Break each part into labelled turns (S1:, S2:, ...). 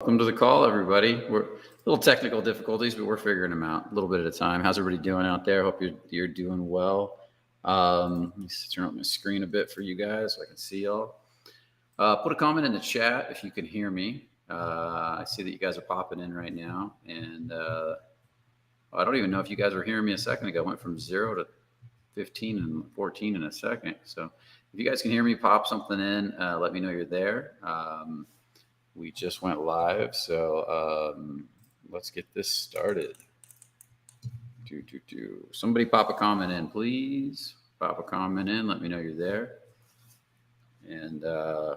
S1: Welcome to the call, everybody. We're little technical difficulties, but we're figuring them out a little bit at a time. How's everybody doing out there? Hope you're doing well. Let me turn up my screen a bit for you guys so I can see y'all. Put a comment in the chat if you can hear me. I see that you guys are popping in right now, and I don't even know if you guys were hearing me a second ago. I went from 0 to 15 and 14 in a second. So if you guys can hear me, pop something in. Let me know you're there. We just went live, so let's get this started. Somebody pop a comment in, please. Pop a comment in. Let me know you're there. And I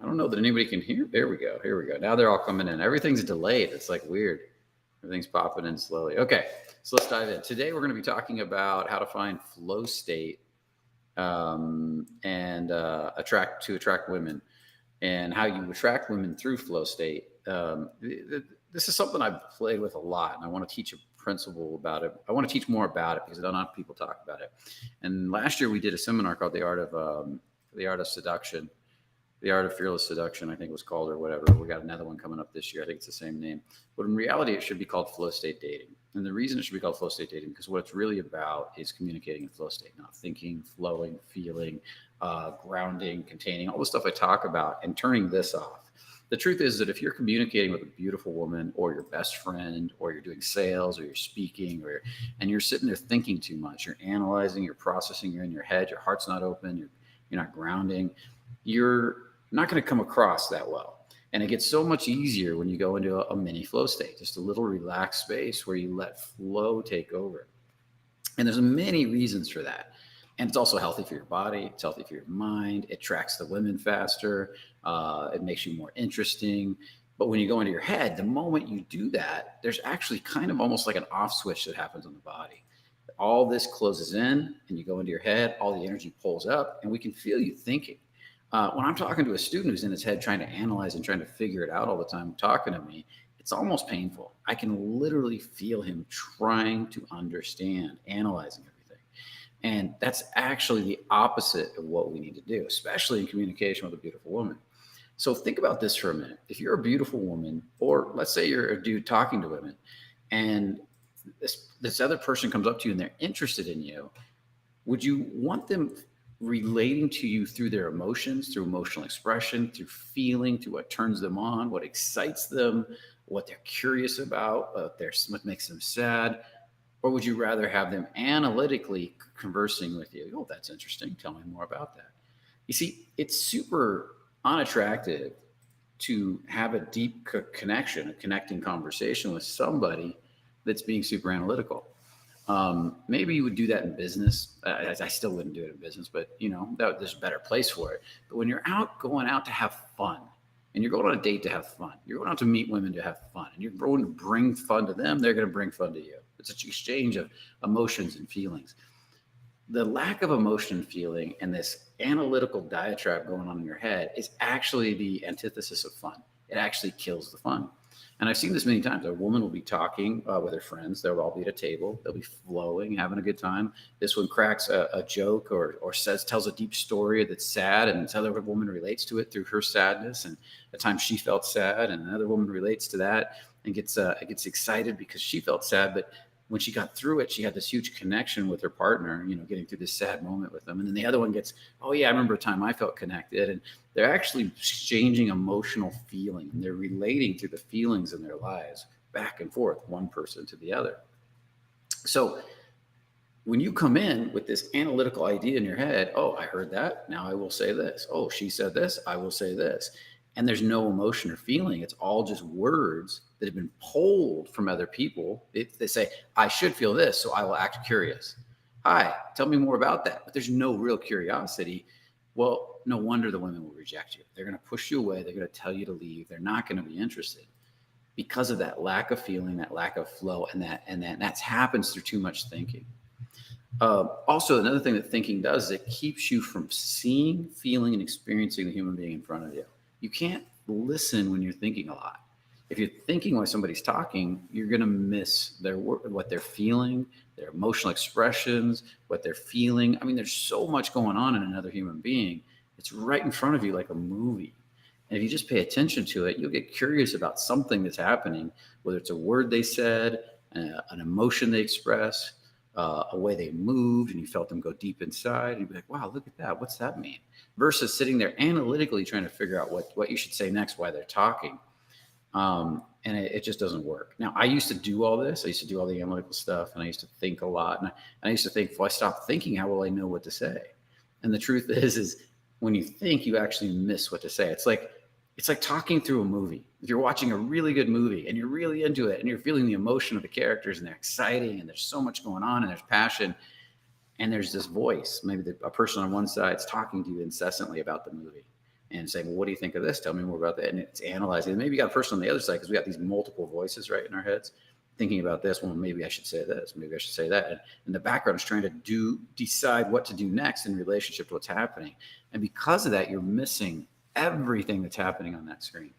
S1: don't know that anybody can hear. There we go. Here we go. Now they're all coming in. Everything's delayed. It's like weird. Everything's popping in slowly. Okay, so let's dive in. Today we're going to be talking about how to find flow state and attract women, and how you attract women through flow state. This is something I've played with a lot, and I want to teach a principle about it. I want to teach more about it because I don't know if people talk about it. And last year we did a seminar called The Art of Seduction. The Art of Fearless Seduction, I think it was called, or whatever. We got another one coming up this year. I think it's the same name. But in reality, it should be called flow state dating. And the reason it should be called flow state dating, because what it's really about is communicating in flow state, not thinking, flowing, feeling, grounding, containing, all the stuff I talk about, and turning this off. The truth is that if you're communicating with a beautiful woman, or your best friend, or you're doing sales, or you're speaking, and you're sitting there thinking too much, you're analyzing, you're processing, you're in your head, your heart's not open, you're not grounding, you're not going to come across that well. And it gets so much easier when you go into a mini flow state, just a little relaxed space where you let flow take over. And there's many reasons for that. And it's also healthy for your body. It's healthy for your mind. It attracts the women faster. It makes you more interesting. But when you go into your head, the moment you do that, there's actually kind of almost like an off switch that happens on the body. All this closes in and you go into your head, all the energy pulls up, and we can feel you thinking. When I'm talking to a student who's in his head trying to analyze and trying to figure it out all the time, talking to me, it's almost painful. I can literally feel him trying to understand, analyzing everything. And that's actually the opposite of what we need to do, especially in communication with a beautiful woman. So think about this for a minute. If you're a beautiful woman, or let's say you're a dude talking to women, and this other person comes up to you and they're interested in you, would you want them relating to you through their emotions, through emotional expression, through feeling, through what turns them on, what excites them, what they're curious about, what makes them sad? Or would you rather have them analytically conversing with you? Oh, that's interesting. Tell me more about that. You see, it's super unattractive to have a deep connection, a connecting conversation with somebody that's being super analytical. Maybe you would do that in business. I still wouldn't do it in business, but there's a better place for it. But when you're going out to have fun, and you're going on a date to have fun, you're going out to meet women to have fun, and you're going to bring fun to them, they're going to bring fun to you. It's an exchange of emotions and feelings. The lack of emotion and feeling and this analytical diatribe going on in your head is actually the antithesis of fun. It actually kills the fun. And I've seen this many times. A woman will be talking with her friends. They'll all be at a table. They'll be flowing, having a good time. This one cracks a joke or tells a deep story that's sad, and this other woman relates to it through her sadness and the time she felt sad, and another woman relates to that and gets excited because she felt sad, but when she got through it, she had this huge connection with her partner, getting through this sad moment with them. And then the other one gets, oh yeah, I remember a time I felt connected. And they're actually exchanging emotional feeling. And they're relating to the feelings in their lives back and forth, one person to the other. So when you come in with this analytical idea in your head, oh, I heard that, now I will say this. Oh, she said this, I will say this. And there's no emotion or feeling. It's all just words that have been pulled from other people. They say, I should feel this, so I will act curious. Hi, tell me more about that. But there's no real curiosity. Well, no wonder the women will reject you. They're going to push you away. They're going to tell you to leave. They're not going to be interested because of that lack of feeling, that lack of flow, and that happens through too much thinking. Also, another thing that thinking does is it keeps you from seeing, feeling, and experiencing the human being in front of you. You can't listen when you're thinking a lot. If you're thinking while somebody's talking, you're going to miss what they're feeling, their emotional expressions, what they're feeling. I mean, there's so much going on in another human being. It's right in front of you like a movie. And if you just pay attention to it, you'll get curious about something that's happening, whether it's a word they said, an emotion they express, a way they moved, and you felt them go deep inside. And you'd be like, wow, look at that. What's that mean? Versus sitting there analytically trying to figure out what you should say next, why they're talking. And it just doesn't work. Now, I used to do all this. I used to do all the analytical stuff, and I used to think a lot. And I used to think, if I stop thinking, how will I know what to say? And the truth is when you think, you actually miss what to say. It's like talking through a movie. If you're watching a really good movie and you're really into it and you're feeling the emotion of the characters and they're exciting and there's so much going on and there's passion and there's this voice, maybe a person on one side is talking to you incessantly about the movie and saying, well, what do you think of this? Tell me more about that. And it's analyzing. And maybe you got a person on the other side because we got these multiple voices right in our heads thinking about this. Well, maybe I should say this. Maybe I should say that. And the background is trying to decide what to do next in relationship to what's happening. And because of that, you're missing everything that's happening on that screen.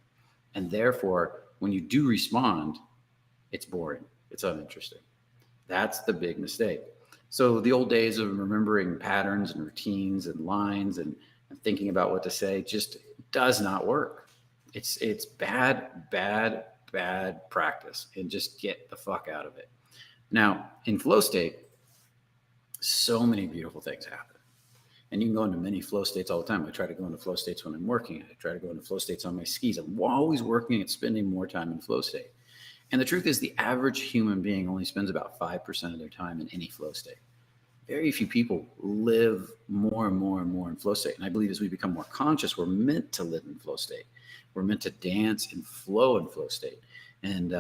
S1: And therefore, when you do respond, it's boring. It's uninteresting. That's the big mistake. So the old days of remembering patterns and routines and lines and thinking about what to say just does not work. It's bad practice, and just get the fuck out of it. Now, in flow state, so many beautiful things happen. And you can go into many flow states all the time. I try to go into flow states when I'm working. I try to go into flow states on my skis. I'm always working at spending more time in flow state. And the truth is, the average human being only spends about 5% of their time in any flow state. Very few people live more and more and more in flow state. And I believe as we become more conscious, we're meant to live in flow state. We're meant to dance and flow in flow state. And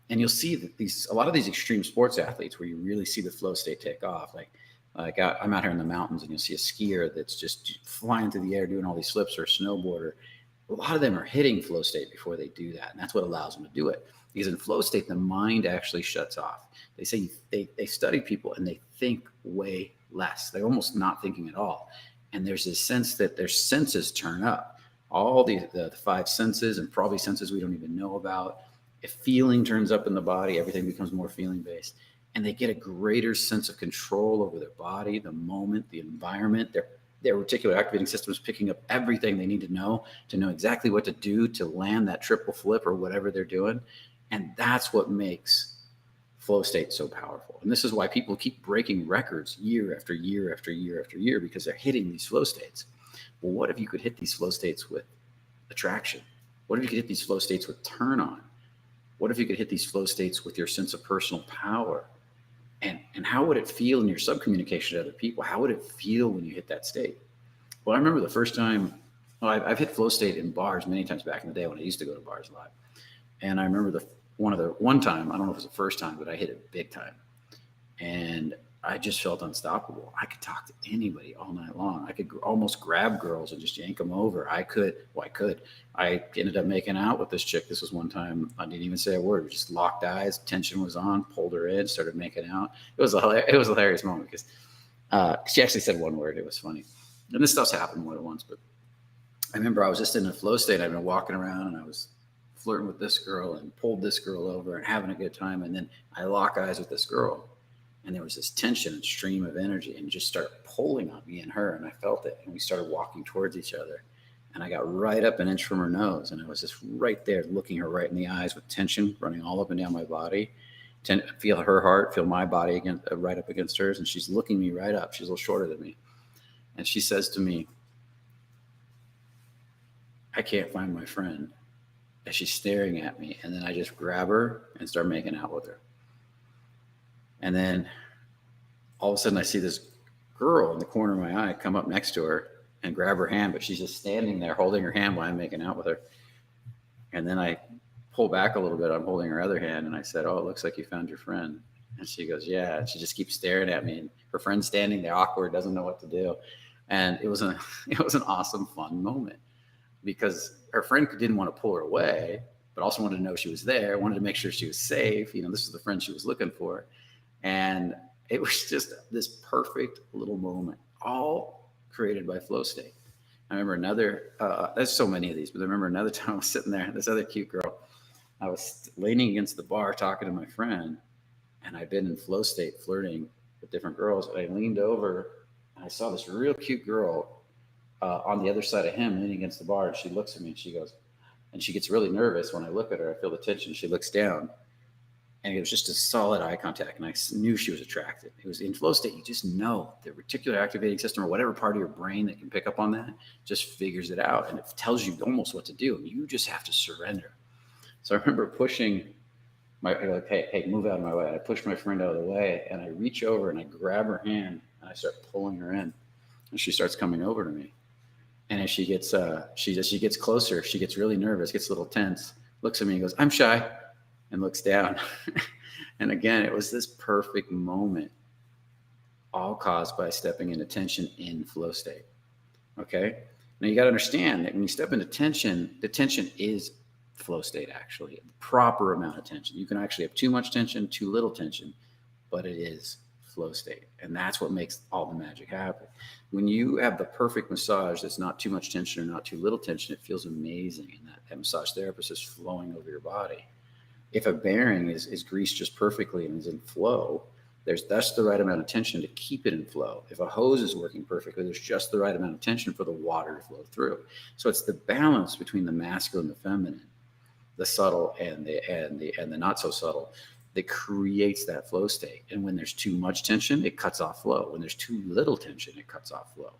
S1: you'll see that a lot of these extreme sports athletes where you really see the flow state take off, like I'm out here in the mountains and you'll see a skier that's just flying through the air doing all these flips, or a snowboarder. A lot of them are hitting flow state before they do that. And that's what allows them to do it. Because in flow state, the mind actually shuts off. They say they study people and they think way less. They're almost not thinking at all. And there's this sense that their senses turn up. All the five senses, and probably senses we don't even know about. If feeling turns up in the body, everything becomes more feeling based. And they get a greater sense of control over their body, the moment, the environment. Their reticular activating system is picking up everything they need to know exactly what to do to land that triple flip or whatever they're doing. And that's what makes flow state so powerful. And this is why people keep breaking records year after year after year after year, because they're hitting these flow states. Well, what if you could hit these flow states with attraction? What if you could hit these flow states with turn on? What if you could hit these flow states with your sense of personal power? And how would it feel in your subcommunication to other people? How would it feel when you hit that state? Well, I remember the first time, I've hit flow state in bars many times back in the day when I used to go to bars a lot. And I remember one time, I don't know if it was the first time, but I hit it big time. And I just felt unstoppable. I could talk to anybody all night long. I could almost grab girls and just yank them over. I ended up making out with this chick. This was one time I didn't even say a word. We just locked eyes. Tension was on. Pulled her in. Started making out. It was a hilarious moment because she actually said one word. It was funny. And this stuff's happened more than once. But I remember I was just in a flow state. I'd been walking around and I was flirting with this girl and pulled this girl over and having a good time. And then I lock eyes with this girl. And there was this tension and stream of energy and just started pulling on me and her. And I felt it. And we started walking towards each other. And I got right up an inch from her nose. And I was just right there looking her right in the eyes with tension running all up and down my body. Feel her heart, feel my body right up against hers. And she's looking me right up. She's a little shorter than me. And she says to me, I can't find my friend. And she's staring at me. And then I just grab her and start making out with her. And then all of a sudden I see this girl in the corner of my eye come up next to her and grab her hand, but she's just standing there holding her hand while I'm making out with her. And then I pull back a little bit. I'm holding her other hand. And I said, oh, it looks like you found your friend. And she goes, yeah. And she just keeps staring at me. And her friend's standing there awkward, doesn't know what to do. And it was an awesome, fun moment because her friend didn't want to pull her away, but also wanted to know she was there, wanted to make sure she was safe. This is the friend she was looking for. And it was just this perfect little moment, all created by flow state. I remember there's so many of these, but I remember another time I was sitting there, this other cute girl, I was leaning against the bar talking to my friend, and I'd been in flow state flirting with different girls. And I leaned over and I saw this real cute girl on the other side of him, leaning against the bar. And she looks at me and she goes, and she gets really nervous when I look at her. I feel the tension. She looks down, and it was just a solid eye contact. And I knew she was attracted. It was in flow state. You just know the reticular activating system, or whatever part of your brain that can pick up on that, just figures it out. And it tells you almost what to do. And you just have to surrender. So I remember pushing like, hey, move out of my way. I push my friend out of the way, and I reach over and I grab her hand and I start pulling her in, and she starts coming over to me. And as she gets closer, she gets really nervous, gets a little tense, looks at me and goes, "I'm shy," and looks down. And again, it was this perfect moment, all caused by stepping into tension in flow state. Okay. Now you got to understand that when you step into tension, the tension is flow state, actually, the proper amount of tension. You can actually have too much tension, too little tension, but it is flow state. And that's what makes all the magic happen. When you have the perfect massage that's not too much tension or not too little tension, it feels amazing. And that massage therapist is flowing over your body. If a bearing is greased just perfectly and is in flow, that's the right amount of tension to keep it in flow. If a hose is working perfectly, there's just the right amount of tension for the water to flow through. So it's the balance between the masculine and the feminine, the subtle and the not so subtle, that creates that flow state. And when there's too much tension, it cuts off flow. When there's too little tension, it cuts off flow.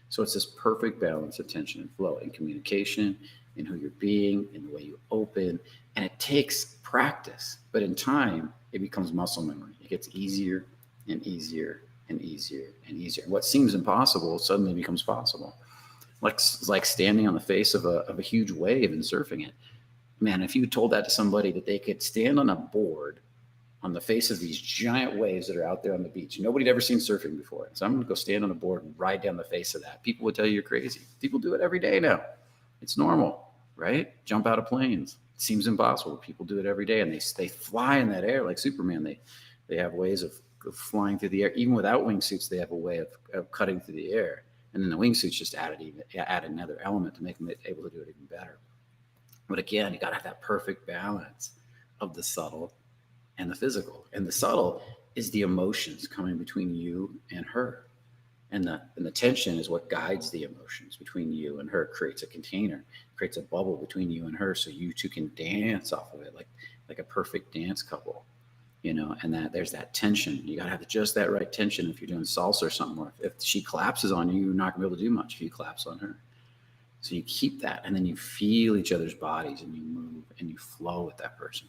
S1: So it's this perfect balance of tension and flow in communication, in who you're being, in the way you open. And it takes practice, but in time, it becomes muscle memory. It gets easier and easier and easier and easier. What seems impossible suddenly becomes possible. Like standing on the face of a huge wave and surfing it. Man, if you told that to somebody, that they could stand on a board on the face of these giant waves that are out there on the beach. Nobody had ever seen surfing before. So I'm going to go stand on a board and ride down the face of that. People would tell you you're crazy. People do it every day now. It's normal, right? Jump out of planes. It seems impossible. People do it every day, and they fly in that air like Superman. They have ways of flying through the air. Even without wingsuits, they have a way of cutting through the air. And then the wingsuits just add another element to make them able to do it even better. But again, you got to have that perfect balance of the subtle and the physical. And the subtle is the emotions coming between you and her. And the tension is what guides the emotions between you and her, creates a container, creates a bubble between you and her, so you two can dance off of it like a perfect dance couple, and that there's that tension. You got to have just that right tension if you're doing salsa or something. Or if she collapses on you, you're not going to be able to do much if you collapse on her. So you keep that, and then you feel each other's bodies, and you move and you flow with that person.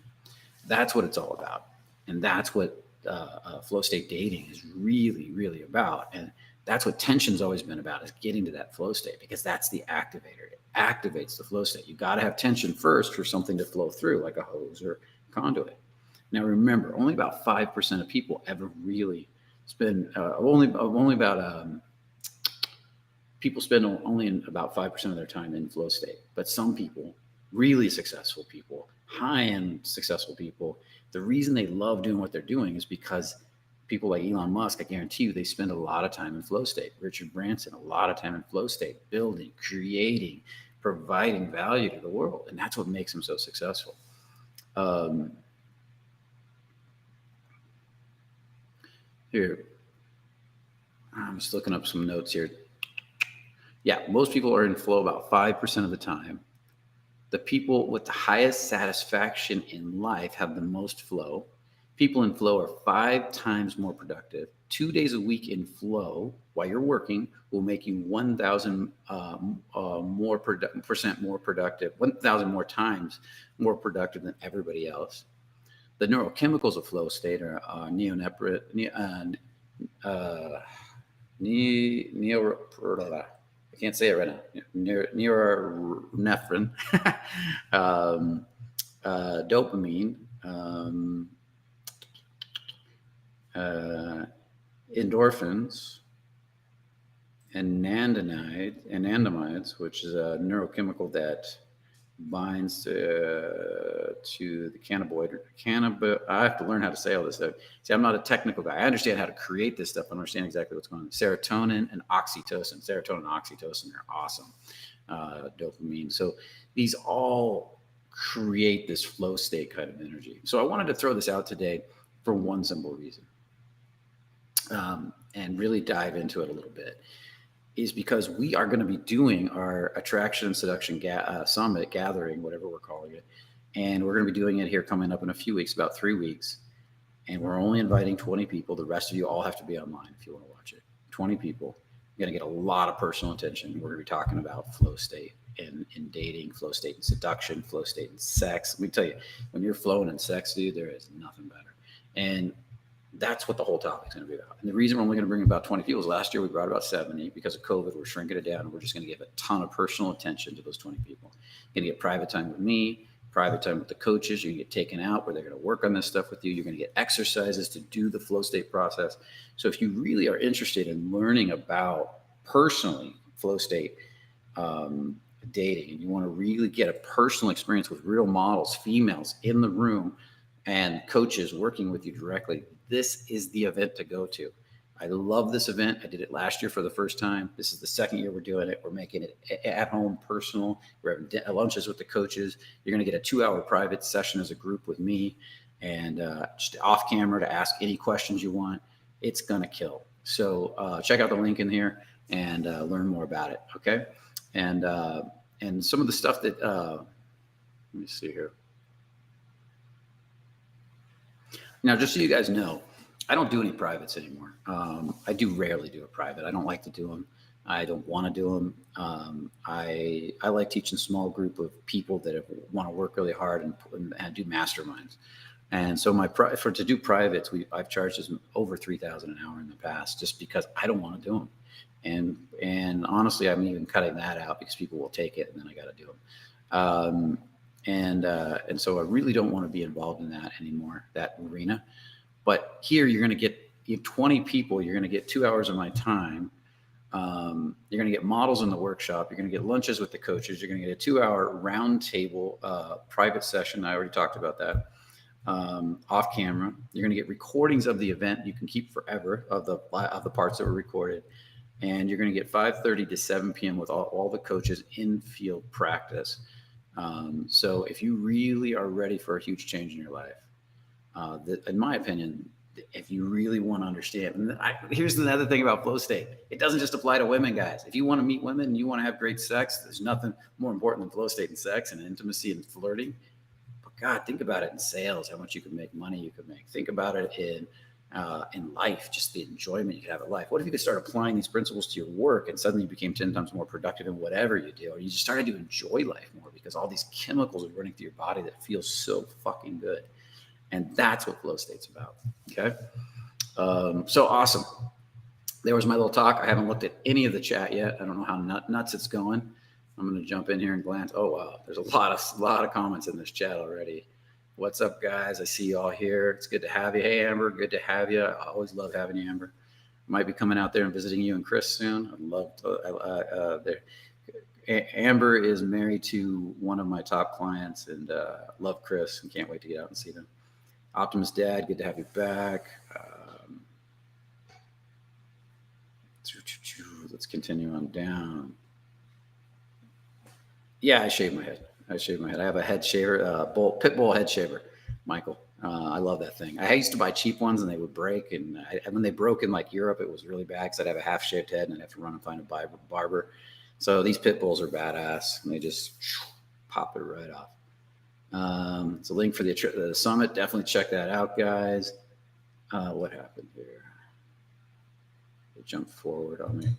S1: That's what it's all about. And that's what flow state dating is really, really about. And that's what tension's always been about, is getting to that flow state, because that's the activator. It activates the flow state. You got to have tension first for something to flow through, like a hose or conduit. Now, remember, only about 5% of people ever really spend, people spend only about 5% of their time in flow state. But some people, really successful people, high-end successful people, the reason they love doing what they're doing is because people like Elon Musk, I guarantee you, they spend a lot of time in flow state. Richard Branson, a lot of time in flow state, building, creating, providing value to the world. And that's what makes them so successful. Here, I'm just looking up some notes here. Yeah, most people are in flow about 5% of the time. The people with the highest satisfaction in life have the most flow. People in flow are 5 times more productive. 2 days a week in flow while you're working will make you 1,000 percent more productive, 1,000 more times more productive than everybody else. The neurochemicals of flow state are I can't say it right now. Norepinephrine, dopamine, endorphins, and anandamides, which is a neurochemical that binds to the cannabinoid. I have to learn how to say all this stuff. See, I'm not a technical guy. I understand how to create this stuff. I understand exactly what's going on. Serotonin and oxytocin. Serotonin and oxytocin are awesome. Dopamine. So these all create this flow state kind of energy. So I wanted to throw this out today for one simple reason, and really dive into it a little bit. is because we are going to be doing our attraction and seduction summit gathering, whatever we're calling it. And we're going to be doing it here coming up in a few weeks, about 3 weeks. And we're only inviting 20 people. The rest of you all have to be online if you want to watch it. 20 people. You're going to get a lot of personal attention. We're going to be talking about flow state in dating, flow state in seduction, flow state in sex. Let me tell you, when you're flowing in sex, dude, there is nothing better. And that's what the whole topic's going to be about. And the reason we're only going to bring about 20 people is last year we brought about 70 because of COVID. We're shrinking it down. And we're just going to give a ton of personal attention to those 20 people. You're going to get private time with me, private time with the coaches. You're going to get taken out where they're going to work on this stuff with you. You're going to get exercises to do the flow state process. So if you really are interested in learning about personally flow state dating, and you want to really get a personal experience with real models, females in the room, and coaches working with you directly, this is the event to go to. I love this event. I did it last year for the first time. This is the second year we're doing it. We're making it at home, personal. We're having lunches with the coaches. You're going to get a 2-hour private session as a group with me, and just off camera to ask any questions you want. It's going to kill. So check out the link in here and learn more about it. Okay. And some of the stuff that, let me see here. Now, just so you guys know, I don't do any privates anymore. I do rarely do a private. I don't like to do them. I don't want to do them. I like teaching a small group of people that want to work really hard and do masterminds. And so to do privates, I've charged over $3,000 an hour in the past just because I don't want to do them. And honestly, I'm even cutting that out because people will take it and then I got to do them. And so I really don't want to be involved in that anymore, that arena. But here you're going to get 20 people. You're going to get 2 hours of my time. You're going to get models in the workshop. You're going to get lunches with the coaches. You're going to get a 2-hour roundtable private session. I already talked about that. Off camera. You're going to get recordings of the event you can keep forever of the parts that were recorded. And you're going to get 5:30 to 7 p.m. with all the coaches in field practice. So if you really are ready for a huge change in your life, in my opinion, if you really want to understand, and here's another thing about flow state. It doesn't just apply to women, guys. If you want to meet women and you want to have great sex, there's nothing more important than flow state and sex and intimacy and flirting. But God, think about it in sales, how much you can make, money you could make. Think about it in life, just the enjoyment you could have in life. What if you could start applying these principles to your work and suddenly you became 10 times more productive in whatever you do, or you just started to enjoy life more because all these chemicals are running through your body that feels so fucking good. And that's what flow state's about. Okay. So awesome. There was my little talk. I haven't looked at any of the chat yet. I don't know how nuts it's going. I'm going to jump in here and glance. Oh, wow. There's a lot of comments in this chat already. What's up, guys? I see you all here. It's good to have you. Hey, Amber, good to have you. I always love having you, Amber. Might be coming out there and visiting you and Chris soon. I'd love to. Amber is married to one of my top clients, and love Chris and can't wait to get out and see them. Optimus Dad, good to have you back. Let's continue on down. Yeah, I shave my head. I have a head shaver, pit bull head shaver, Michael. I love that thing. I used to buy cheap ones and they would break. And when they broke in like Europe, it was really bad because I'd have a half shaved head and I'd have to run and find a barber. So these pit bulls are badass and they just pop it right off. It's a link for the summit. Definitely check that out, guys. What happened here? They jumped forward on me.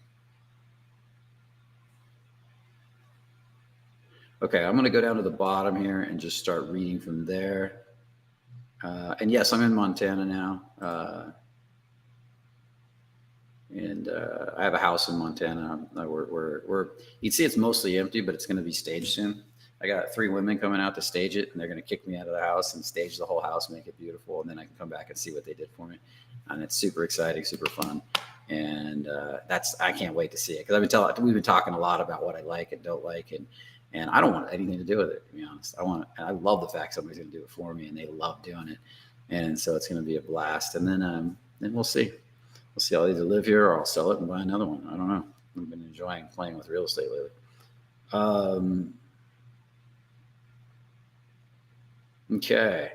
S1: Okay, I'm going to go down to the bottom here and just start reading from there. And yes, I'm in Montana now. And I have a house in Montana. You'd see it's mostly empty, but it's going to be staged soon. I got 3 women coming out to stage it, and they're going to kick me out of the house and stage the whole house, make it beautiful, and then I can come back and see what they did for me. And it's super exciting, super fun. And I can't wait to see it because we've been talking a lot about what I like and don't like, and I don't want anything to do with it, to be honest. I love the fact somebody's going to do it for me, and they love doing it, and so it's going to be a blast. And then we'll see. We'll see. I'll either live here or I'll sell it and buy another one. I don't know. I've been enjoying playing with real estate lately. Okay.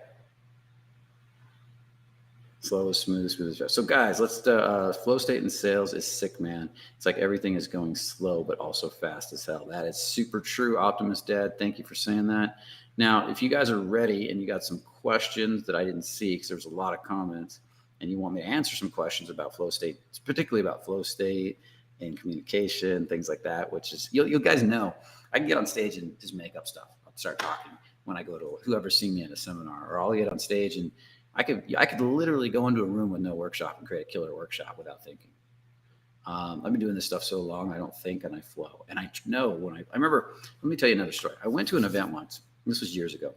S1: Slow is smooth, smooth is fast. So guys, let's flow state in sales is sick, man. It's like everything is going slow, but also fast as hell. That is super true. Optimist Dad, thank you for saying that. Now, if you guys are ready and you got some questions that I didn't see, because there's a lot of comments, and you want me to answer some questions about flow state, particularly about flow state and communication, things like that, which is, you guys know, I can get on stage and just make up stuff. I'll start talking when I go to whoever's seen me at a seminar, or I'll get on stage and I could literally go into a room with no workshop and create a killer workshop without thinking. I've been doing this stuff so long, I don't think and I flow. And I know when I remember, let me tell you another story. I went to an event once. This was years ago.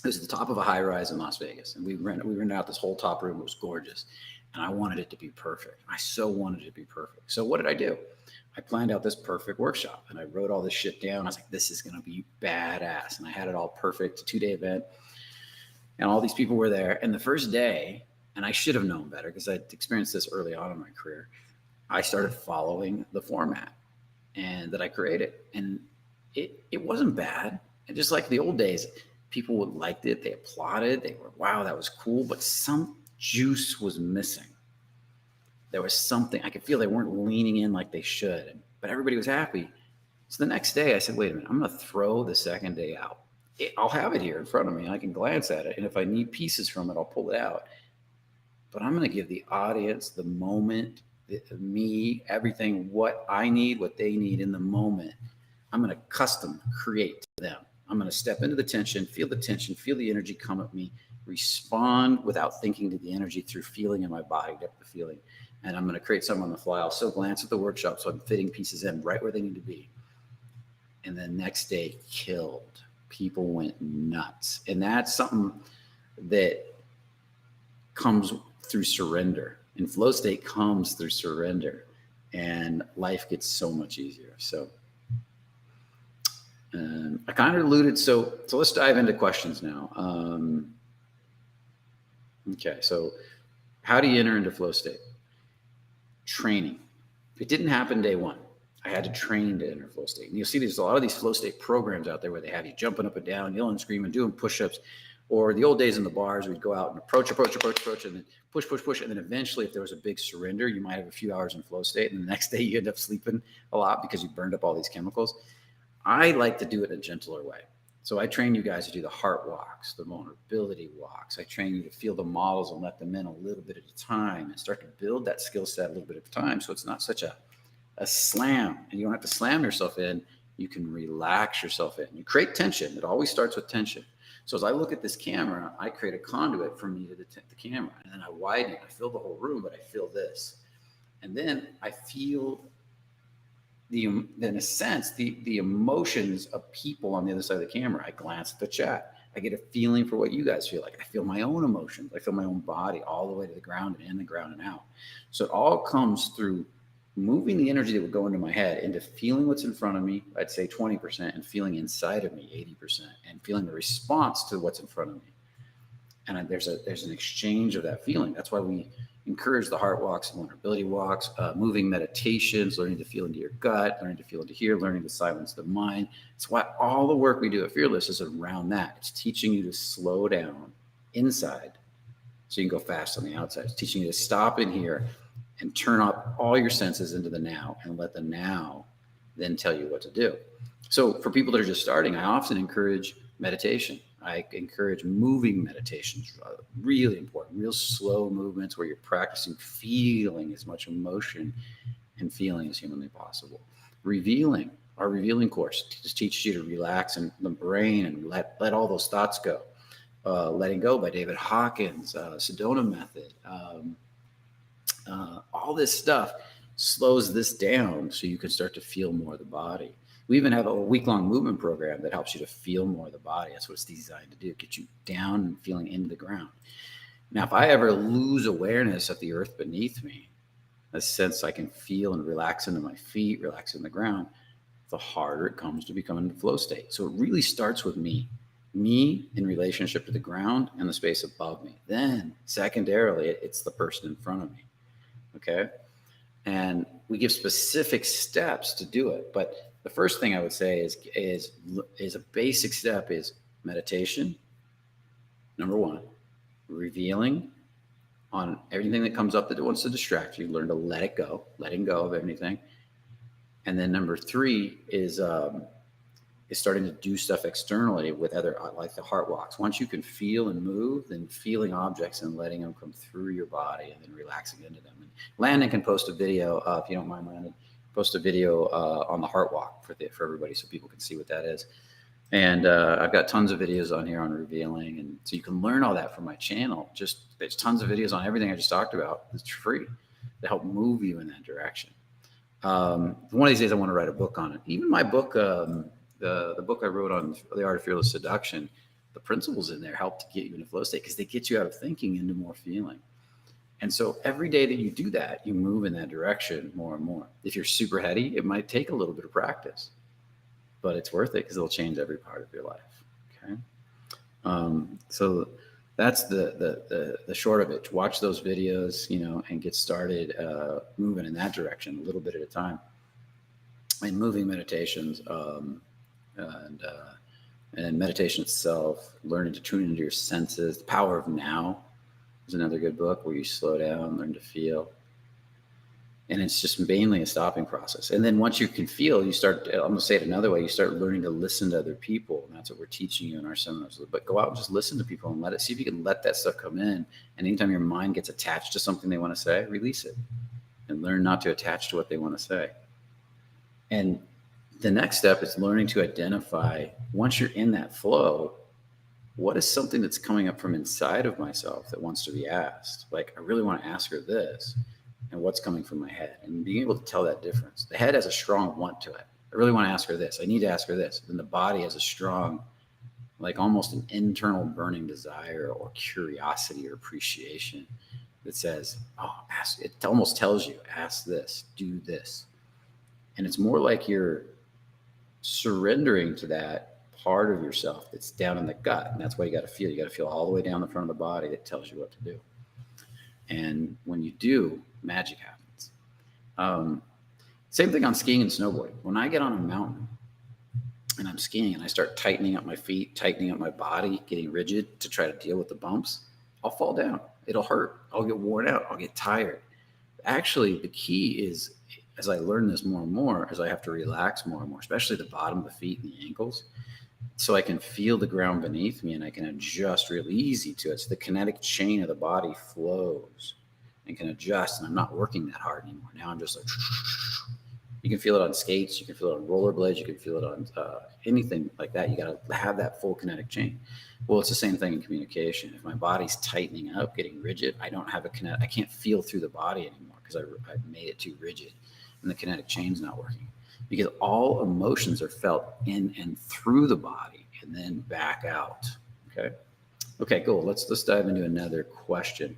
S1: It was at the top of a high rise in Las Vegas. And we rented out this whole top room. It was gorgeous. And I wanted it to be perfect. I so wanted it to be perfect. So what did I do? I planned out this perfect workshop and I wrote all this shit down. I was like, this is going to be badass. And I had it all perfect, 2-day event. And all these people were there. And the first day, and I should have known better because I'd experienced this early on in my career, I started following the format and that I created. And it wasn't bad. And just like the old days, people would liked it. They applauded. They were, wow, that was cool. But some juice was missing. There was something. I could feel they weren't leaning in like they should. But everybody was happy. So the next day I said, wait a minute, I'm going to throw the second day out. I'll have it here in front of me. I can glance at it. And if I need pieces from it, I'll pull it out. But I'm going to give the audience the moment, me, everything, what I need, what they need in the moment. I'm going to custom create to them. I'm going to step into the tension, feel the energy come at me, respond without thinking to the energy through feeling in my body, depth of feeling. And I'm going to create something on the fly. I'll still glance at the workshop so I'm fitting pieces in right where they need to be. And then next day, killed. People went nuts. And that's something that comes through surrender. And flow state comes through surrender. And life gets so much easier. So I kind of alluded. So let's dive into questions now. Okay. So how do you enter into flow state? Training. It didn't happen day one. I had to train to enter flow state. And you'll see there's a lot of these flow state programs out there where they have you jumping up and down, yelling, screaming, doing push-ups. Or the old days in the bars, we'd go out and approach, and then push. And then eventually, if there was a big surrender, you might have a few hours in flow state. And the next day you end up sleeping a lot because you burned up all these chemicals. I like to do it in a gentler way. So I train you guys to do the heart walks, the vulnerability walks. I train you to feel the models and let them in a little bit at a time and start to build that skill set a little bit at a time. So it's not such a slam, and you don't have to slam yourself in. You can relax yourself in. You create tension. It always starts with tension. So as I look at this camera, I create a conduit from me to the camera, and then I widen it. I fill the whole room, but I feel this. And then I feel in a sense, the emotions of people on the other side of the camera. I glance at the chat. I get a feeling for what you guys feel like. I feel my own emotions. I feel my own body all the way to the ground and in the ground and out. So it all comes through moving the energy that would go into my head into feeling what's in front of me, I'd say 20%, and feeling inside of me 80%, and feeling the response to what's in front of me. And there's an exchange of that feeling. That's why we encourage the heart walks, vulnerability walks, moving meditations, learning to feel into your gut, learning to feel into here, learning to silence the mind. It's why all the work we do at Fearless is around that. It's teaching you to slow down inside so you can go fast on the outside. It's teaching you to stop in here and turn up all your senses into the now and let the now then tell you what to do. So for people that are just starting, I often encourage meditation. I encourage moving meditations, really important, real slow movements where you're practicing feeling as much emotion and feeling as humanly possible. Revealing, our revealing course just teaches you to relax in the brain and let all those thoughts go. Letting Go by David Hawkins, Sedona method, all this stuff slows this down so you can start to feel more of the body. We even have a week-long movement program that helps you to feel more of the body. That's what it's designed to do, get you down and feeling into the ground. Now, if I ever lose awareness of the earth beneath me, a sense I can feel and relax into my feet, relax in the ground, the harder it comes to become in the flow state. So it really starts with me in relationship to the ground and the space above me. Then secondarily, it's the person in front of me. Okay. And we give specific steps to do it. But the first thing I would say is a basic step is meditation. Number one, revealing, on everything that comes up that wants to distract you. Learn to let it go, letting go of anything. And then number three is starting to do stuff externally with other, like the heart walks. Once you can feel and move, then feeling objects and letting them come through your body and then relaxing into them. And Landon can post a video, if you don't mind, Landon, post a video on the heart walk for everybody so people can see what that is. And I've got tons of videos on here on revealing. And so you can learn all that from my channel. Just there's tons of videos on everything I just talked about. It's free to help move you in that direction. One of these days I want to write a book on it. Even my book, the book I wrote on the art of fearless seduction, the principles in there help to get you in a flow state because they get you out of thinking into more feeling. And so every day that you do that, you move in that direction more and more. If you're super heady, it might take a little bit of practice, but it's worth it because it'll change every part of your life. Okay. So that's the short of it. Watch those videos, and get started moving in that direction a little bit at a time. And moving meditations, and meditation itself, learning to tune into your senses. The Power of Now is another good book where you slow down, learn to feel. And it's just mainly a stopping process. And then once you can feel, you start, I'm going to say it another way, you start learning to listen to other people. And that's what we're teaching you in our seminars. But go out and just listen to people and see if you can let that stuff come in. And anytime your mind gets attached to something they want to say, release it and learn not to attach to what they want to say. And the next step is learning to identify, once you're in that flow, what is something that's coming up from inside of myself that wants to be asked? Like, I really want to ask her this. And what's coming from my head, and being able to tell that difference. The head has a strong want to it. I really want to ask her this. I need to ask her this. And the body has a strong, like almost an internal burning desire or curiosity or appreciation that says, oh, ask. It almost tells you, ask this, do this. And it's more like you're surrendering to that part of yourself that's down in the gut. And that's why you got to feel. You got to feel all the way down the front of the body that tells you what to do. And when you do, magic happens. Same thing on skiing and snowboarding. When I get on a mountain and I'm skiing and I start tightening up my feet, tightening up my body, getting rigid to try to deal with the bumps, I'll fall down. It'll hurt. I'll get worn out. I'll get tired. Actually, the key is, as I learn this more and more, as I have to relax more and more, especially the bottom of the feet and the ankles, so I can feel the ground beneath me and I can adjust real easy to it. So the kinetic chain of the body flows and can adjust, and I'm not working that hard anymore. Now I'm just like, you can feel it on skates, you can feel it on rollerblades, you can feel it on anything like that. You got to have that full kinetic chain. Well, it's the same thing in communication. If my body's tightening up, getting rigid, I don't have I can't feel through the body anymore because I've made it too rigid and the kinetic chain's not working. Because all emotions are felt in and through the body and then back out. Okay, cool. Let's dive into another question.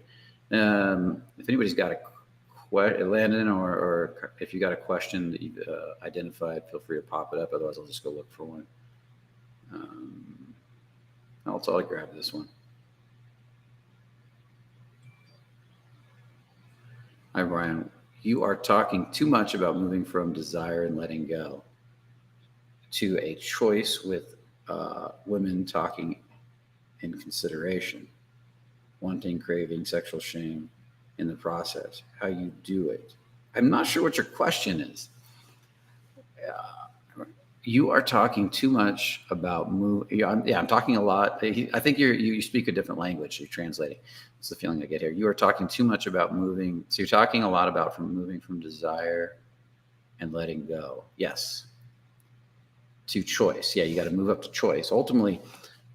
S1: If anybody's got a question, Landon, or if you got a question that you've identified, feel free to pop it up. Otherwise, I'll just go look for one. I'll grab this one. Hi, Brian. You are talking too much about moving from desire and letting go to a choice with women talking in consideration, wanting, craving, sexual shame in the process, how you do it. I'm not sure what your question is. You are talking too much about I'm talking a lot. I think you speak a different language. You're translating. It's the feeling I get here. You are talking too much about moving. So you're talking a lot about moving from desire and letting go. Yes. To choice. Yeah, you got to move up to choice. Ultimately,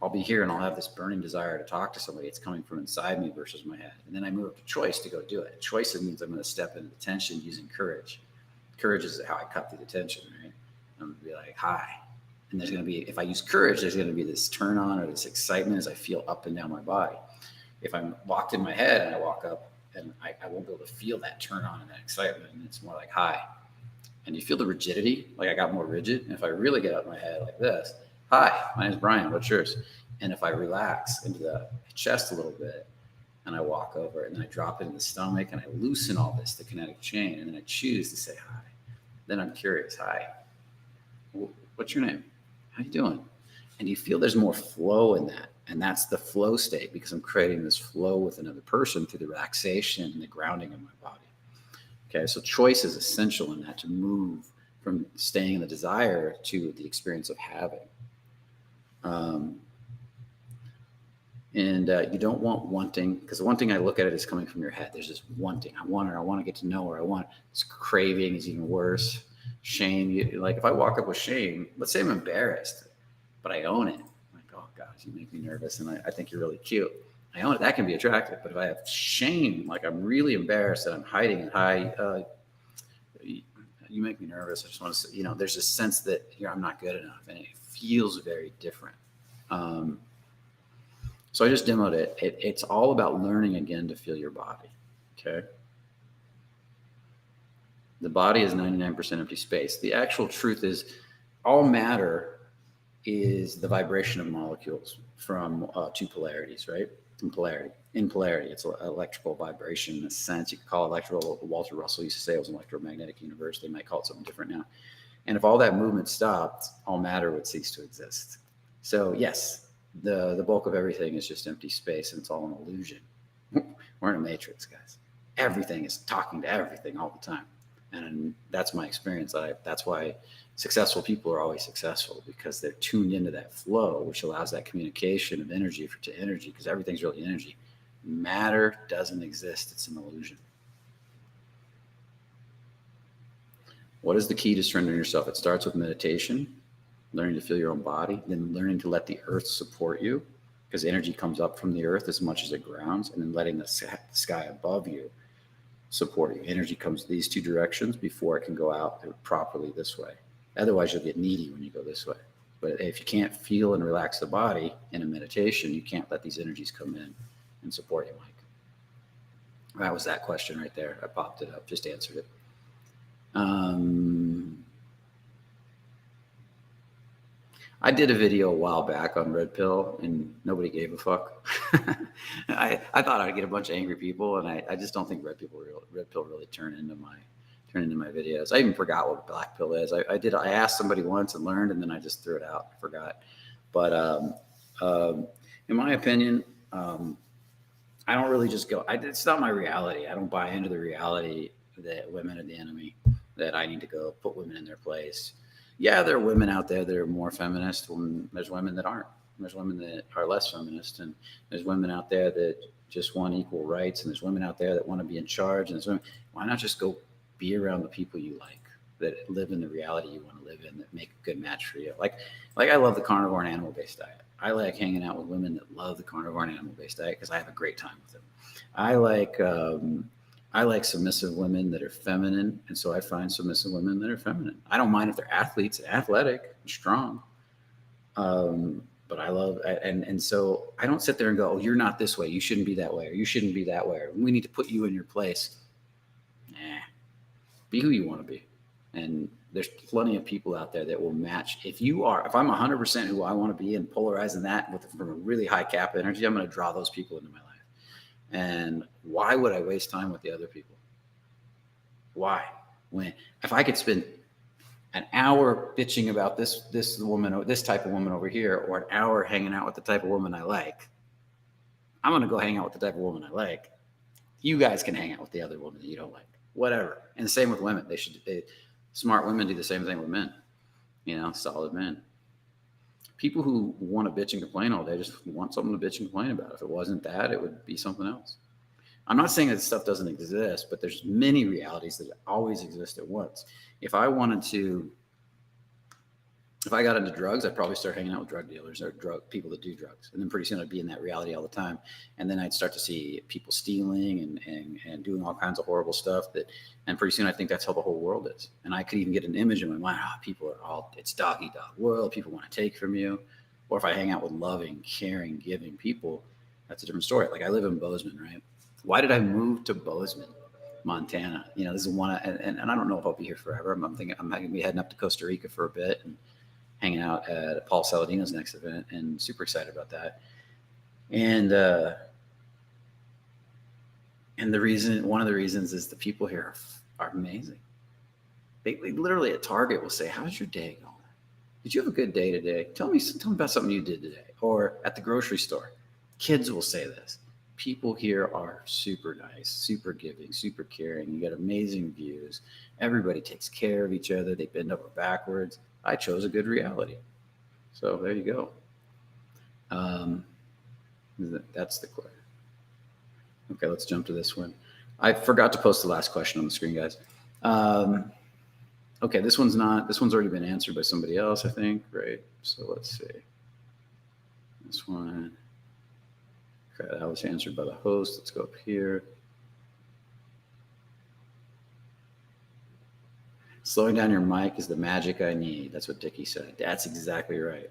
S1: I'll be here and I'll have this burning desire to talk to somebody. It's coming from inside me versus my head. And then I move up to choice to go do it. Choice means I'm going to step into the tension using courage. Courage is how I cut through the tension, right? I'm going to be like, hi. And there's going to be, if I use courage, there's going to be this turn on or this excitement as I feel up and down my body. If I'm locked in my head and I walk up, and I won't be able to feel that turn on and that excitement. And it's more like, hi. And you feel the rigidity, like I got more rigid. And if I really get out of my head like this, hi, my name's Brian, what's yours? And if I relax into the chest a little bit and I walk over and then I drop it in the stomach and I loosen all this, the kinetic chain, and then I choose to say hi. Then I'm curious, hi. What's your name? How you doing? And you feel there's more flow in that And that's the flow state, because I'm creating this flow with another person through the relaxation and the grounding of my body. Okay, so choice is essential in that, to move from staying in the desire to the experience of having. And you don't want wanting, because the one thing I look at it is coming from your head. There's this wanting. I want her. I want to get to know her. I want. This craving is even worse. Shame. Like if I walk up with shame, let's say I'm embarrassed, but I own it. I'm like, oh gosh, you make me nervous, and I think you're really cute. I own it. That can be attractive. But if I have shame, like I'm really embarrassed and I'm hiding it, you make me nervous. I just want to, there's a sense that I'm not good enough, and it feels very different. So I just demoed it. It's all about learning again to feel your body. Okay. The body is 99% empty space. The actual truth is, all matter is the vibration of molecules from two polarities, right? In polarity, it's electrical vibration in a sense. You could call it electrical. Walter Russell used to say it was an electromagnetic universe. They might call it something different now. And if all that movement stopped, all matter would cease to exist. So yes, the bulk of everything is just empty space, and it's all an illusion. We're in a matrix, guys. Everything is talking to everything all the time. And that's my experience. That's why successful people are always successful, because they're tuned into that flow, which allows that communication of energy to energy, because everything's really energy. Matter doesn't exist. It's an illusion. What is the key to surrendering yourself? It starts with meditation, learning to feel your own body, then learning to let the earth support you, because energy comes up from the earth as much as it grounds, and then letting the sky above you support you. Energy comes these two directions before it can go out properly this way. Otherwise, you'll get needy when you go this way. But if you can't feel and relax the body in a meditation, you can't let these energies come in and support you, Mike. That was that question right there. I popped it up, just answered it. I did a video a while back on red pill, and nobody gave a fuck. I thought I'd get a bunch of angry people, and I just don't think red pill really turn into my videos. I even forgot what black pill is. I asked somebody once and learned, and then I just threw it out. I forgot. But in my opinion, I don't really just go. It's not my reality. I don't buy into the reality that women are the enemy, that I need to go put women in their place. Yeah, there are women out there that are more feminist, and there's women that aren't. There's women that are less feminist, and there's women out there that just want equal rights, and there's women out there that want to be in charge. And there's women. Why not just go be around the people you like, that live in the reality you want to live in, that make a good match for you? Like I love the carnivore and animal-based diet. I like hanging out with women that love the carnivore and animal-based diet, because I have a great time with them. I like submissive women that are feminine, and so I find submissive women that are feminine. I don't mind if they're athletes and athletic and strong, but I love, and so I don't sit there and go, oh, you're not this way, you shouldn't be that way, or you shouldn't be that way, or we need to put you in your place. Nah, be who you want to be. And there's plenty of people out there that will match. If I'm 100% who I want to be and polarizing that from a really high cap energy, I'm going to draw those people into my life. And why would I waste time with the other people? Why? If I could spend an hour bitching about this woman, or this type of woman over here, or an hour hanging out with the type of woman I like, I'm going to go hang out with the type of woman I like. You guys can hang out with the other woman that you don't like. Whatever. And the same with women. Smart women do the same thing with men. Solid men. People who want to bitch and complain all day just want something to bitch and complain about. If it wasn't that, it would be something else. I'm not saying that stuff doesn't exist, but there's many realities that always exist at once. If I got into drugs, I'd probably start hanging out with drug dealers or people that do drugs. And then pretty soon I'd be in that reality all the time. And then I'd start to see people stealing and doing all kinds of horrible stuff, and pretty soon I think that's how the whole world is. And I could even get an image in my mind, people are it's dog eat dog world. People want to take from you. Or if I hang out with loving, caring, giving people, that's a different story. Like I live in Bozeman, right? Why did I move to Bozeman, Montana? This is one, and I don't know if I'll be here forever. I'm thinking I'm going to be heading up to Costa Rica for a bit and hanging out at Paul Saladino's next event, and super excited about that. And one of the reasons is the people here are amazing. They literally at Target will say, how's your day going? Did you have a good day today? Tell me about something you did today. Or at the grocery store, kids will say this. People here are super nice, super giving, super caring. You got amazing views. Everybody takes care of each other. They bend over backwards. I chose a good reality. So there you go. Um, that's the question. Okay, let's jump to this one. I forgot to post the last question on the screen, guys. Okay, this one's already been answered by somebody else, I think, right? So let's see. This one. Okay, that was answered by the host. Let's go up here. Slowing down your mic is the magic I need. That's what Dickie said. That's exactly right.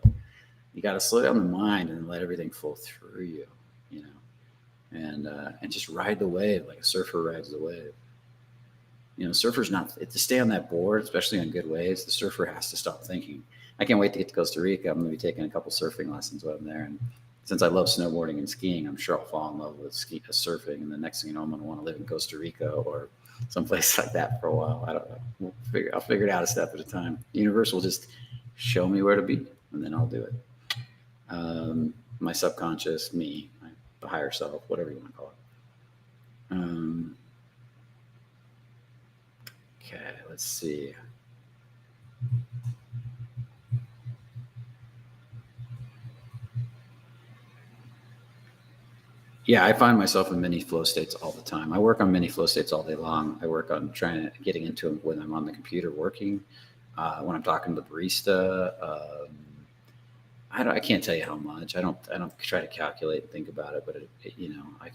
S1: You got to slow down the mind and let everything flow through you, you know, and just ride the wave like a surfer rides the wave. You know, surfer's not to stay on that board, especially on good waves. The surfer has to stop thinking. I can't wait to get to Costa Rica. I'm going to be taking a couple surfing lessons while I'm there, and since I love snowboarding and skiing, I'm sure I'll fall in love with surfing. And the next thing you know, I'm going to want to live in Costa Rica or someplace like that for a while. I don't know. I'll figure it out a step at a time. The universe will just show me where to be, and then I'll do it. My subconscious, me, the higher self, whatever you want to call it. Okay, let's see. Yeah, I find myself in many flow states all the time. I work on many flow states all day long. I work on getting into them when I'm on the computer working, when I'm talking to the barista. I can't tell you how much. I don't try to calculate and think about it, but you know, I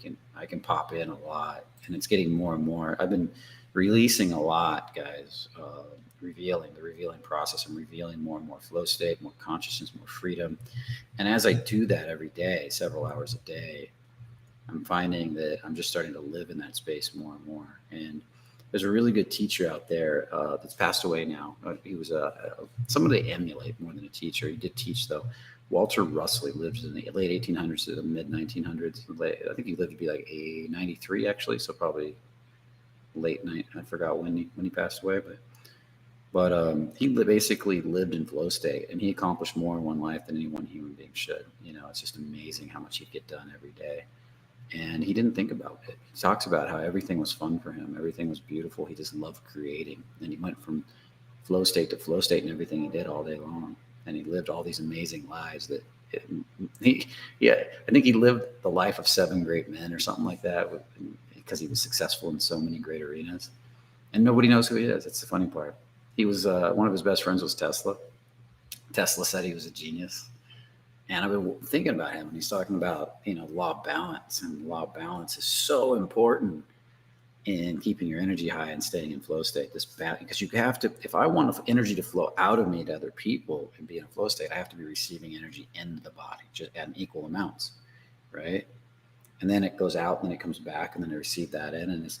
S1: can pop in a lot, and it's getting more and more. I've been releasing a lot, guys. The revealing process. I'm revealing more and more flow state, more consciousness, more freedom, and as I do that every day, several hours a day, I'm finding that I'm just starting to live in that space more and more. And there's a really good teacher out there that's passed away now. He was somebody to emulate more than a teacher. He did teach, though. Walter Russell. He lived in the late 1800s to the mid 1900s. I think he lived to be like 93, actually. So probably late night. I forgot when he passed away, but he basically lived in flow state, and he accomplished more in one life than any one human being should. You know, it's just amazing how much he'd get done every day. And he didn't think about it. He talks about how everything was fun for him. Everything was beautiful. He just loved creating. And he went from flow state to flow state in everything he did all day long. And he lived all these amazing lives I think he lived the life of 7 great men or something like that because he was successful in so many great arenas. And nobody knows who he is. That's the funny part. He was, one of his best friends was Tesla. Tesla said he was a genius. And I've been thinking about him, and he's talking about, you know, law of balance, and law of balance is so important in keeping your energy high and staying in flow state. Because you have to, if I want energy to flow out of me to other people and be in a flow state, I have to be receiving energy into the body, just at equal amounts, right? And then it goes out, and then it comes back, and then I receive that in. And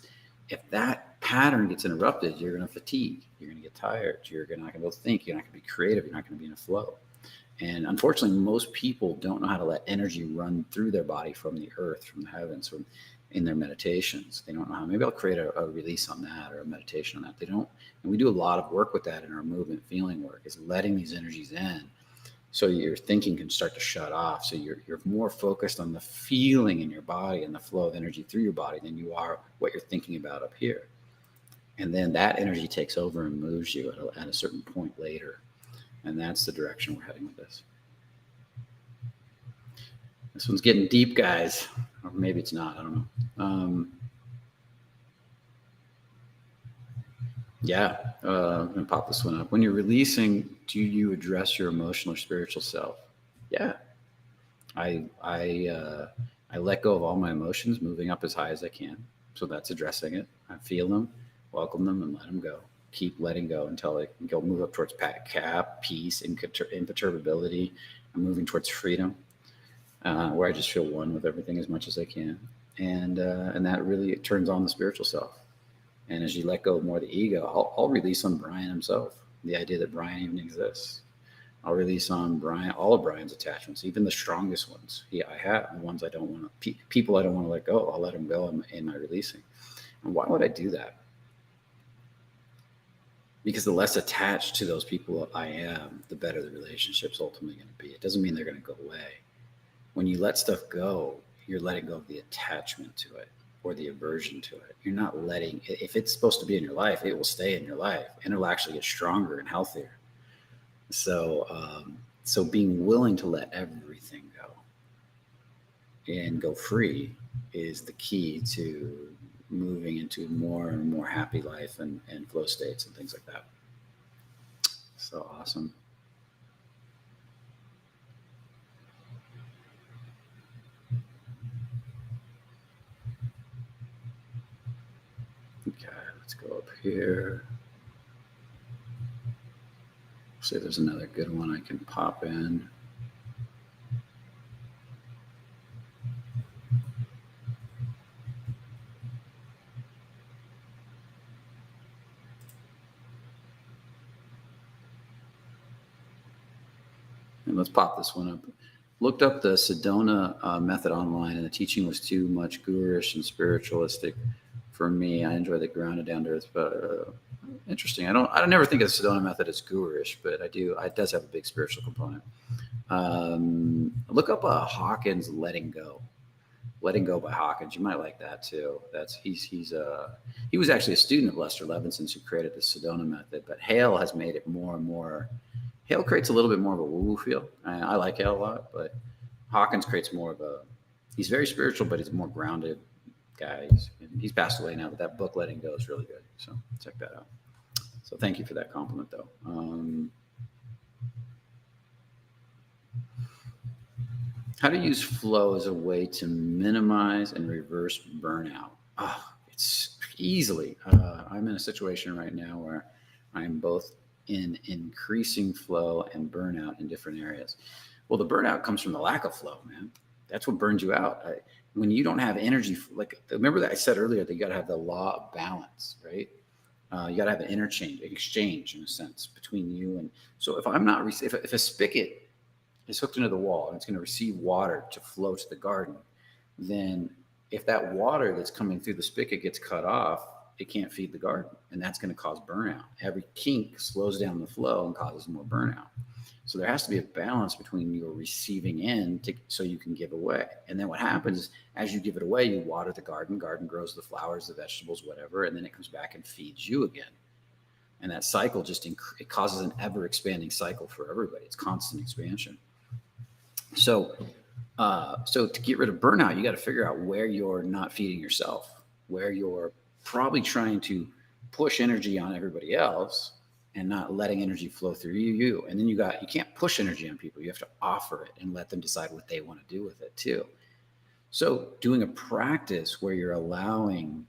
S1: if that pattern gets interrupted, you're going to fatigue, you're going to get tired, you're not going to be able to think, you're not going to be creative, you're not going to be in a flow. And unfortunately, most people don't know how to let energy run through their body from the earth, from the heavens, in their meditations. They don't know how. Maybe I'll create a release on that, or a meditation on that. They don't. And we do a lot of work with that in our movement feeling work, is letting these energies in so your thinking can start to shut off. So you're more focused on the feeling in your body and the flow of energy through your body than you are what you're thinking about up here. And then that energy takes over and moves you at a certain point later. And that's the direction we're heading with this. This one's getting deep, guys. Or maybe it's not. I don't know. I'm going to pop this one up. When you're releasing, do you address your emotional or spiritual self? Yeah. I let go of all my emotions, moving up as high as I can. So that's addressing it. I feel them, welcome them, and let them go. Keep letting go until I can move up towards peace, imperturbability. I'm moving towards freedom, where I just feel one with everything as much as I can. And that really turns on the spiritual self. And as you let go more of the ego, I'll release on Brian himself, the idea that Brian even exists. I'll release on Brian, all of Brian's attachments, even the strongest ones. I have the ones I don't want to, people I don't want to let go. I'll let them go in my releasing. And why would I do that? because the less attached to those people I am, the better the relationship's ultimately going to be. It doesn't mean they're going to go away. When you let stuff go, you're letting go of the attachment to it or the aversion to it. You're not letting, if it's supposed to be in your life, it will stay in your life and it'll actually get stronger and healthier. So being willing to let everything go and go free is the key to moving into more and more happy life and flow states and things like that. So awesome. Okay, let's go up here. See if there's another good one I can pop in. And let's pop this one up. Looked up the Sedona method online, and the teaching was too much guru-ish and spiritualistic for me. I enjoy the grounded down to earth, but interesting. I never think of the Sedona method as guru-ish, but I do. It does have a big spiritual component. Look up Hawkins' Letting Go. Letting Go by Hawkins. You might like that too. He was actually a student of Lester Levinson's who created the Sedona method, but Hale has made it more and more. Hale creates a little bit more of a woo-woo feel. I like Hale a lot, but Hawkins creates more of a, he's very spiritual, but he's a more grounded guy. He's passed away now, but that book, Letting Go, is really good. So check that out. So thank you for that compliment, though. How to use flow as a way to minimize and reverse burnout. It's easily. I'm in a situation right now where I'm both in increasing flow and burnout in different areas. Well, the burnout comes from the lack of flow, man. That's what burns you out. When you don't have energy, like remember that I said earlier that you got to have the law of balance, right? You got to have an exchange in a sense between you and. So if I'm not, if a spigot is hooked into the wall and it's going to receive water to flow to the garden, then if that water that's coming through the spigot gets cut off, it can't feed the garden, and that's going to cause burnout. Every kink slows down the flow and causes more burnout. So there has to be a balance between your receiving end so you can give away. And then what happens is as you give it away, you water the garden grows the flowers, the vegetables, whatever, and then it comes back and feeds you again. And that cycle it causes an ever expanding cycle for everybody. It's constant expansion. So to get rid of burnout, you got to figure out where you're not feeding yourself, where you're probably trying to push energy on everybody else and not letting energy flow through you. And then you can't push energy on people. You have to offer it and let them decide what they want to do with it too. So doing a practice where you're allowing,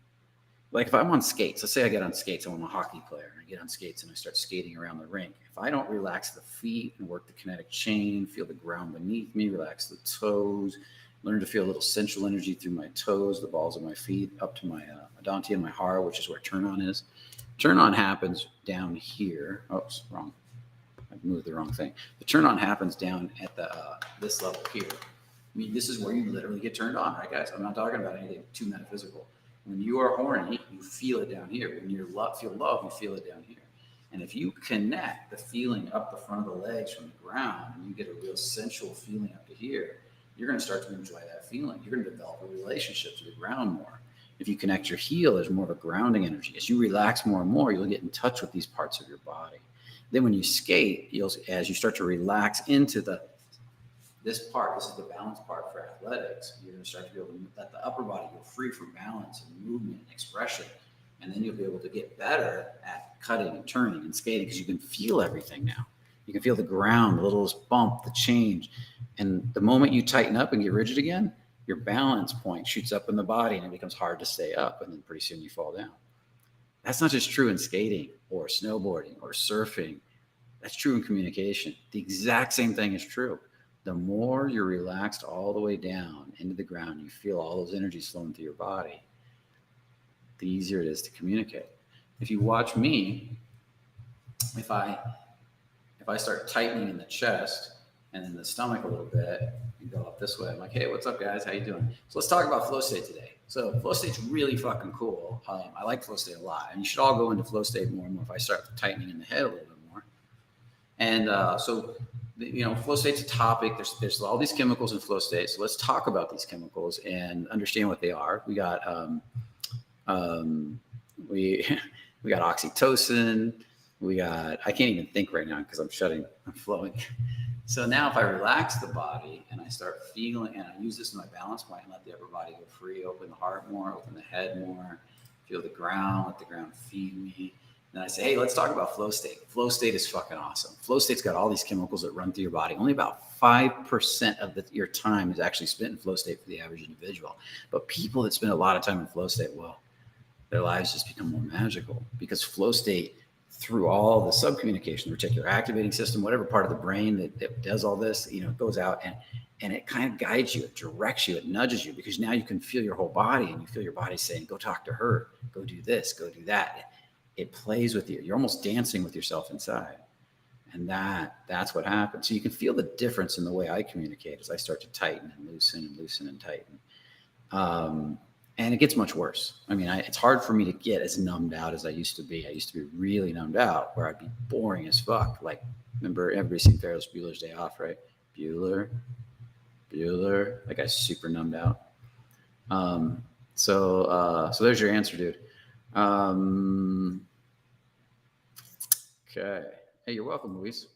S1: like if I'm on skates, let's say I get on skates, I'm a hockey player, and I get on skates and I start skating around the rink. If I don't relax the feet and work the kinetic chain, feel the ground beneath me, relax the toes, learn to feel a little central energy through my toes, the balls of my feet, up to my Adante and my Hara, which is where turn on is. Turn on happens down here. Oops, wrong. I moved the wrong thing. The turn on happens down at the this level here. I mean, this is where you literally get turned on, right, guys? I'm not talking about anything too metaphysical. When you are horny, you feel it down here. When you feel love, you feel it down here. And if you connect the feeling up the front of the legs from the ground, and you get a real sensual feeling up to here, you're going to start to enjoy that feeling. You're going to develop a relationship to the ground more. If you connect your heel, there's more of a grounding energy. As you relax more and more, you'll get in touch with these parts of your body. Then when you skate, as you start to relax into this part, this is the balance part for athletics, you're going to start to be able to let the upper body go free from balance and movement and expression. And then you'll be able to get better at cutting and turning and skating because you can feel everything now. You can feel the ground, the littlest bump, the change. And the moment you tighten up and get rigid again, your balance point shoots up in the body and it becomes hard to stay up. And then pretty soon you fall down. That's not just true in skating or snowboarding or surfing. That's true in communication. The exact same thing is true. The more you're relaxed all the way down into the ground, you feel all those energies flowing through your body, the easier it is to communicate. If you watch me, if I start tightening in the chest and in the stomach a little bit, You go up this way. I'm like, hey, what's up, guys? How you doing? So let's talk about flow state today. So flow state's really fucking cool. I like flow state a lot, and you should all go into flow state more and more. If I start tightening in the head a little bit more, and flow state's a topic. There's all these chemicals in flow state. So let's talk about these chemicals and understand what they are. We got we got oxytocin. I can't even think right now because I'm flowing. So now if I relax the body and I start feeling, and I use this in my balance point and let the upper body go free, open the heart more, open the head more, feel the ground, let the ground feed me. Then I say, hey, let's talk about flow state. Flow state is fucking awesome. Flow state's got all these chemicals that run through your body. Only about 5% of your time is actually spent in flow state for the average individual. But people that spend a lot of time in flow state, well, their lives just become more magical because flow state, through all the subcommunication, the reticular activating system, whatever part of the brain that does all this, it goes out and it kind of guides you, it directs you, it nudges you, because now you can feel your whole body and you feel your body saying, go talk to her, go do this, go do that. It plays with you. You're almost dancing with yourself inside. And that's what happens. So you can feel the difference in the way I communicate as I start to tighten and loosen and tighten. And it gets much worse. I mean, it's hard for me to get as numbed out as I used to be. I used to be really numbed out where I'd be boring as fuck. Like, remember everybody's seen Ferris Bueller's Day Off, right? Bueller. That guy's super numbed out. So there's your answer, dude. Okay. Hey, you're welcome, Luis.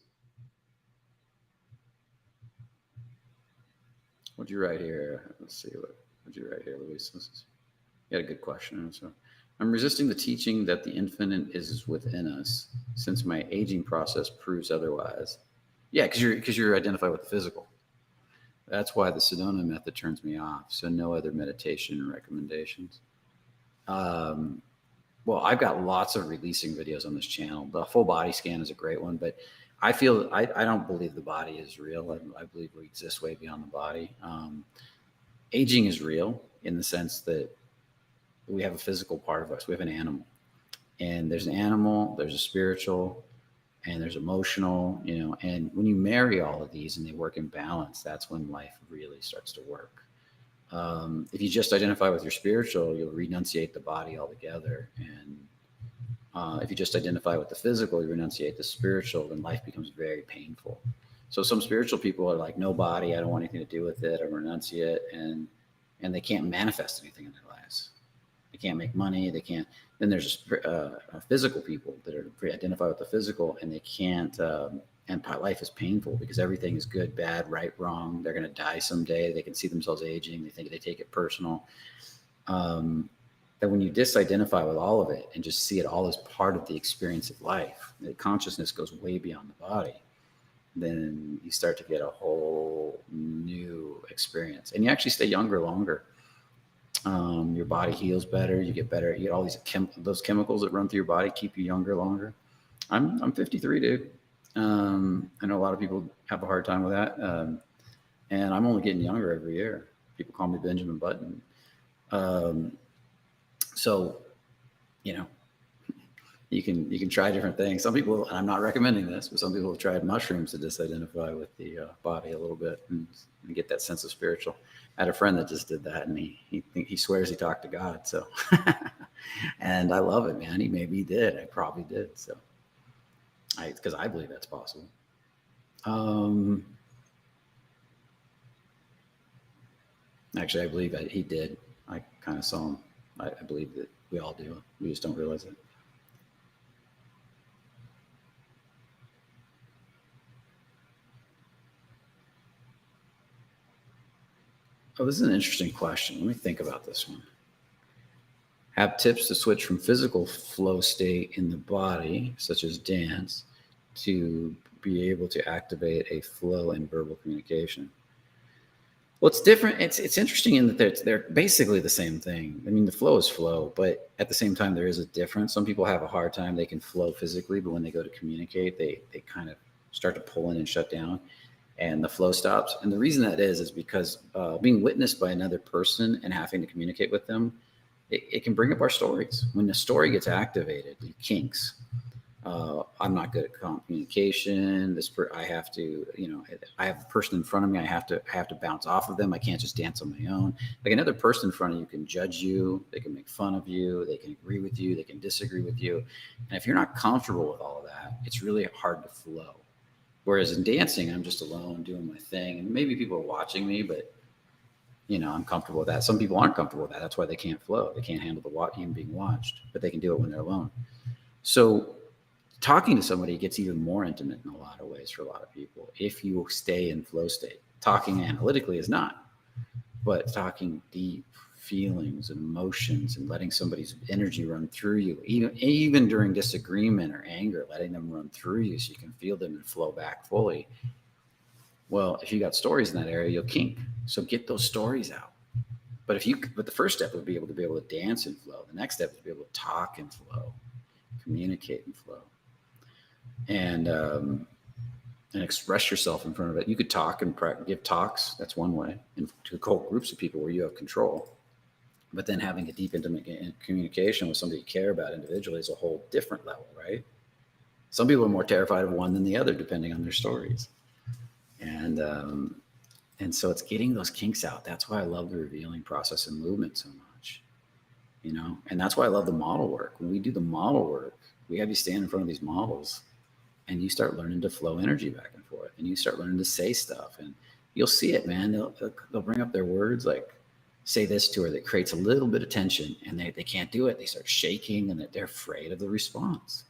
S1: What'd you write here? Let's see. What'd you write here, Luis? You had a good question. So, I'm resisting the teaching that the infinite is within us, since my aging process proves otherwise. Yeah, because you're identified with the physical. That's why the Sedona method turns me off. So no other meditation recommendations. Well, I've got lots of releasing videos on this channel. The full body scan is a great one, but I don't believe the body is real. I believe we exist way beyond the body. Aging is real in the sense that we have a physical part of us. We have an animal, and there's an animal, there's a spiritual, and there's emotional, and when you marry all of these and they work in balance, that's when life really starts to work. If you just identify with your spiritual, you'll renunciate the body altogether. And if you just identify with the physical, you renunciate the spiritual, then life becomes very painful. So some spiritual people are like, no body, I don't want anything to do with it, I renunciate, and they can't manifest anything in their lives. They can't make money, they can't. Then there's physical people that are identified with the physical, and they can't, and life is painful because everything is good, bad, right, wrong. They're going to die someday. They can see themselves aging. They take it personal. That when you disidentify with all of it and just see it all as part of the experience of life, the consciousness goes way beyond the body, then you start to get a whole new experience, and you actually stay younger longer. Your body heals better. You get better. You get all those chemicals that run through your body keep you younger longer. I'm 53, dude. I know a lot of people have a hard time with that, and I'm only getting younger every year. People call me Benjamin Button. So, you can try different things. Some people, and I'm not recommending this, but some people have tried mushrooms to disidentify with the body a little bit and get that sense of spiritual. I had a friend that just did that, and he swears he talked to God. So, and I love it, man. Maybe he did. I probably did. So, because I believe that's possible. Actually, I believe that he did. I kind of saw him. I believe that we all do. We just don't realize it. Oh, this is an interesting question. Let me think about this one. Have tips to switch from physical flow state in the body, such as dance, to be able to activate a flow in verbal communication. Well, it's different. It's interesting in that they're basically the same thing. I mean, the flow is flow, but at the same time, there is a difference. Some people have a hard time. They can flow physically, but when they go to communicate, they kind of start to pull in and shut down, and the flow stops. And the reason that is because being witnessed by another person and having to communicate with them, it can bring up our stories. When the story gets activated, it kinks. I'm not good at communication. I have to, I have a person in front of me. I have to bounce off of them. I can't just dance on my own. Like another person in front of you can judge you. They can make fun of you. They can agree with you. They can disagree with you. And if you're not comfortable with all of that, it's really hard to flow. Whereas in dancing, I'm just alone doing my thing, and maybe people are watching me, but I'm comfortable with that. Some people aren't comfortable with that. That's why they can't flow. They can't handle even being watched, but they can do it when they're alone. So talking to somebody gets even more intimate in a lot of ways for a lot of people if you stay in flow state. Talking analytically is not, but talking deep feelings and emotions and letting somebody's energy run through you, even during disagreement or anger, letting them run through you so you can feel them and flow back fully. Well, if you got stories in that area, you'll kink. So get those stories out. But the first step would be able to dance and flow. The next step is to be able to talk and flow, communicate and flow, and express yourself in front of it. You could talk and give talks. That's one way, and to whole groups of people where you have control. But then having a deep, intimate communication with somebody you care about individually is a whole different level, right? Some people are more terrified of one than the other, depending on their stories. And so it's getting those kinks out. That's why I love the revealing process and movement so much, and that's why I love the model work. When we do the model work, we have you stand in front of these models and you start learning to flow energy back and forth, and you start learning to say stuff, and you'll see it, man. They'll bring up their words, like say this to her that creates a little bit of tension, and they can't do it. They start shaking, and they're afraid of the response.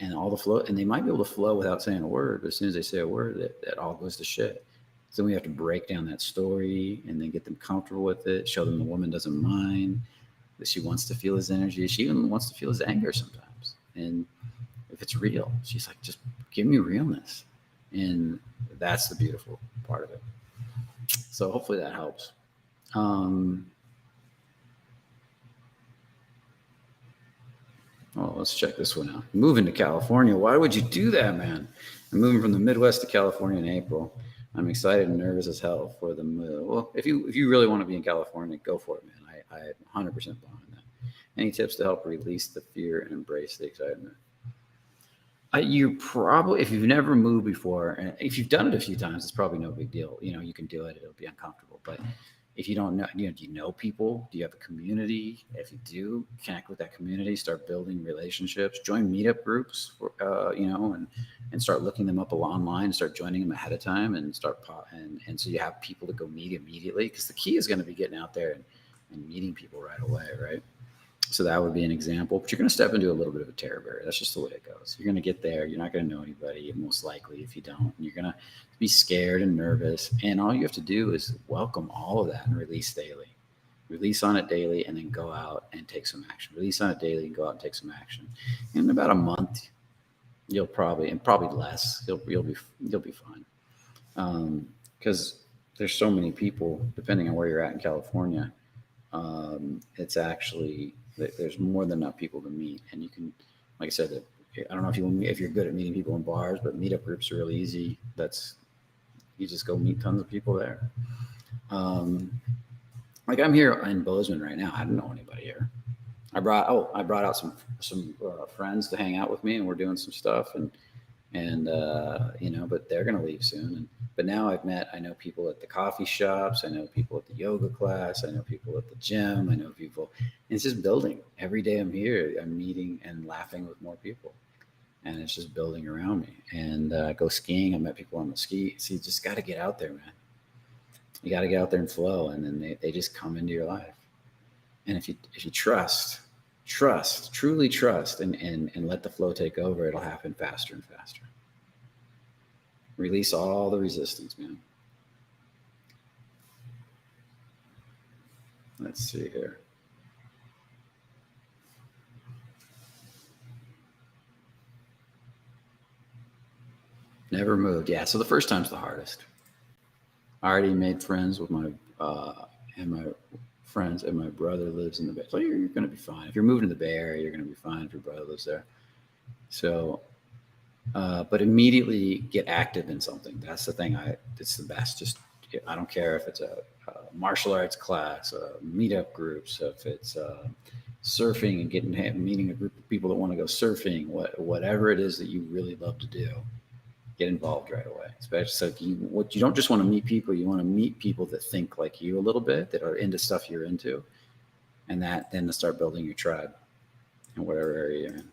S1: And all the flow, and they might be able to flow without saying a word, but as soon as they say a word, that all goes to shit. So we have to break down that story and then get them comfortable with it, show them the woman doesn't mind, that she wants to feel his energy. She even wants to feel his anger sometimes. And if it's real, she's like, just give me realness. And that's the beautiful part of it. So hopefully that helps. Oh, let's check this one out. Moving to California. Why would you do that, man? I'm moving from the Midwest to California in April. I'm excited and nervous as hell for the move. Well, if you really want to be in California, go for it, man. I 100% behind that. Any tips to help release the fear and embrace the excitement? You probably, if you've never moved before, and if you've done it a few times, it's probably no big deal. You can do it. It'll be uncomfortable, but if you don't know, do you know people? Do you have a community? If you do, connect with that community, start building relationships, join meetup groups, and start looking them up online, start joining them ahead of time, and and so you have people to go meet immediately, because the key is going to be getting out there and meeting people right away, right? So that would be an example, but you're going to step into a little bit of a terror barrier. That's just the way it goes. You're going to get there. You're not going to know anybody, most likely, if you don't. You're going to be scared and nervous. And all you have to do is welcome all of that and release daily. Release on it daily, and then go out and take some action. Release on it daily and go out and take some action. In about a month, you'll probably less, you'll be fine. Because there's so many people, depending on where you're at in California. It's actually, there's more than enough people to meet, and you can, like I said, I don't know if you're good at meeting people in bars, but meetup groups are really easy. You just go meet tons of people there. Like I'm here in Bozeman right now. I don't know anybody here. I brought out some friends to hang out with me, and we're doing some stuff, and but they're gonna leave soon. But now I know people at the coffee shops. I know people at the yoga class. I know people at the gym. I know people. And it's just building. Every day I'm here, I'm meeting and laughing with more people, and it's just building around me. And go skiing. I met people on the ski. So you just got to get out there, man. You got to get out there and flow, and then they just come into your life. And if you truly trust, and let the flow take over, it'll happen faster and faster. Release all the resistance, man. Let's see here. Never moved. Yeah, so the first time's the hardest. I already made friends with my friends, and my brother lives in the Bay. So you're going to be fine. If you're moving to the Bay Area, you're going to be fine if your brother lives there. So, but immediately get active in something. That's the thing. It's the best. I don't care if it's a martial arts class, meetup groups, if it's surfing and meeting a group of people that want to go surfing, whatever it is that you really love to do, get involved right away. Especially so you don't just want to meet people, you want to meet people that think like you a little bit, that are into stuff you're into, and then to start building your tribe in whatever area you're in.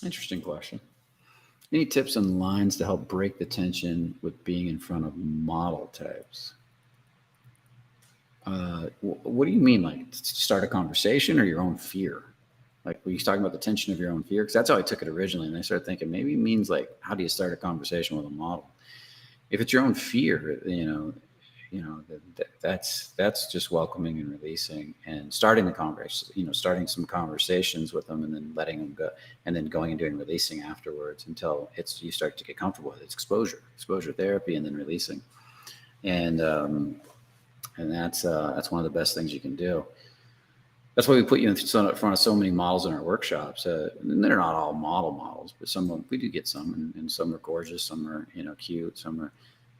S1: Interesting question. Any tips and lines to help break the tension with being in front of model types? What do you mean, like to start a conversation or your own fear? Like, were you talking about the tension of your own fear? Because that's how I took it originally. And I started thinking maybe it means like, how do you start a conversation with a model? If it's your own fear, that's just welcoming and releasing and starting the conversation, starting some conversations with them and then letting them go, and then going and doing releasing afterwards until you start to get comfortable with it. It's exposure therapy, and then releasing. And that's one of the best things you can do. That's why we put you in front of so many models in our workshops. And they're not all models, but we do get some, and some are gorgeous, some are, cute, some are,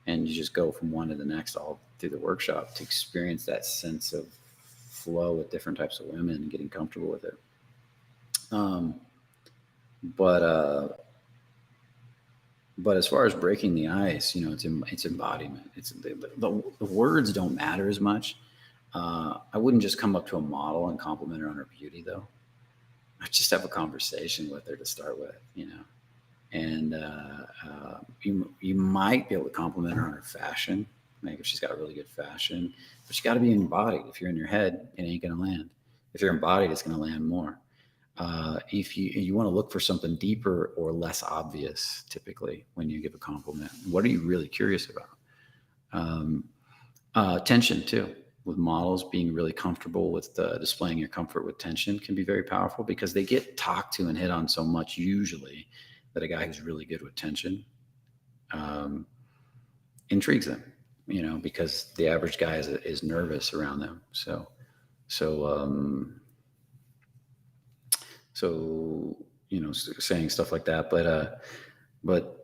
S1: and you just go from one to the next all through the workshop to experience that sense of flow with different types of women and getting comfortable with it. But as far as breaking the ice, it's embodiment. It's the words don't matter as much. I wouldn't just come up to a model and compliment her on her beauty, though. I'd just have a conversation with her to start with, and you might be able to compliment her on her fashion, like if she's got a really good fashion, but you got to be embodied. If you're in your head, it ain't going to land. If you're embodied, it's going to land more. If you want to look for something deeper or less obvious, typically when you give a compliment, what are you really curious about? Tension too. With models, being really comfortable with displaying your comfort with tension can be very powerful, because they get talked to and hit on so much usually that a guy who's really good with tension intrigues them, because the average guy is nervous around them. So saying stuff like that, but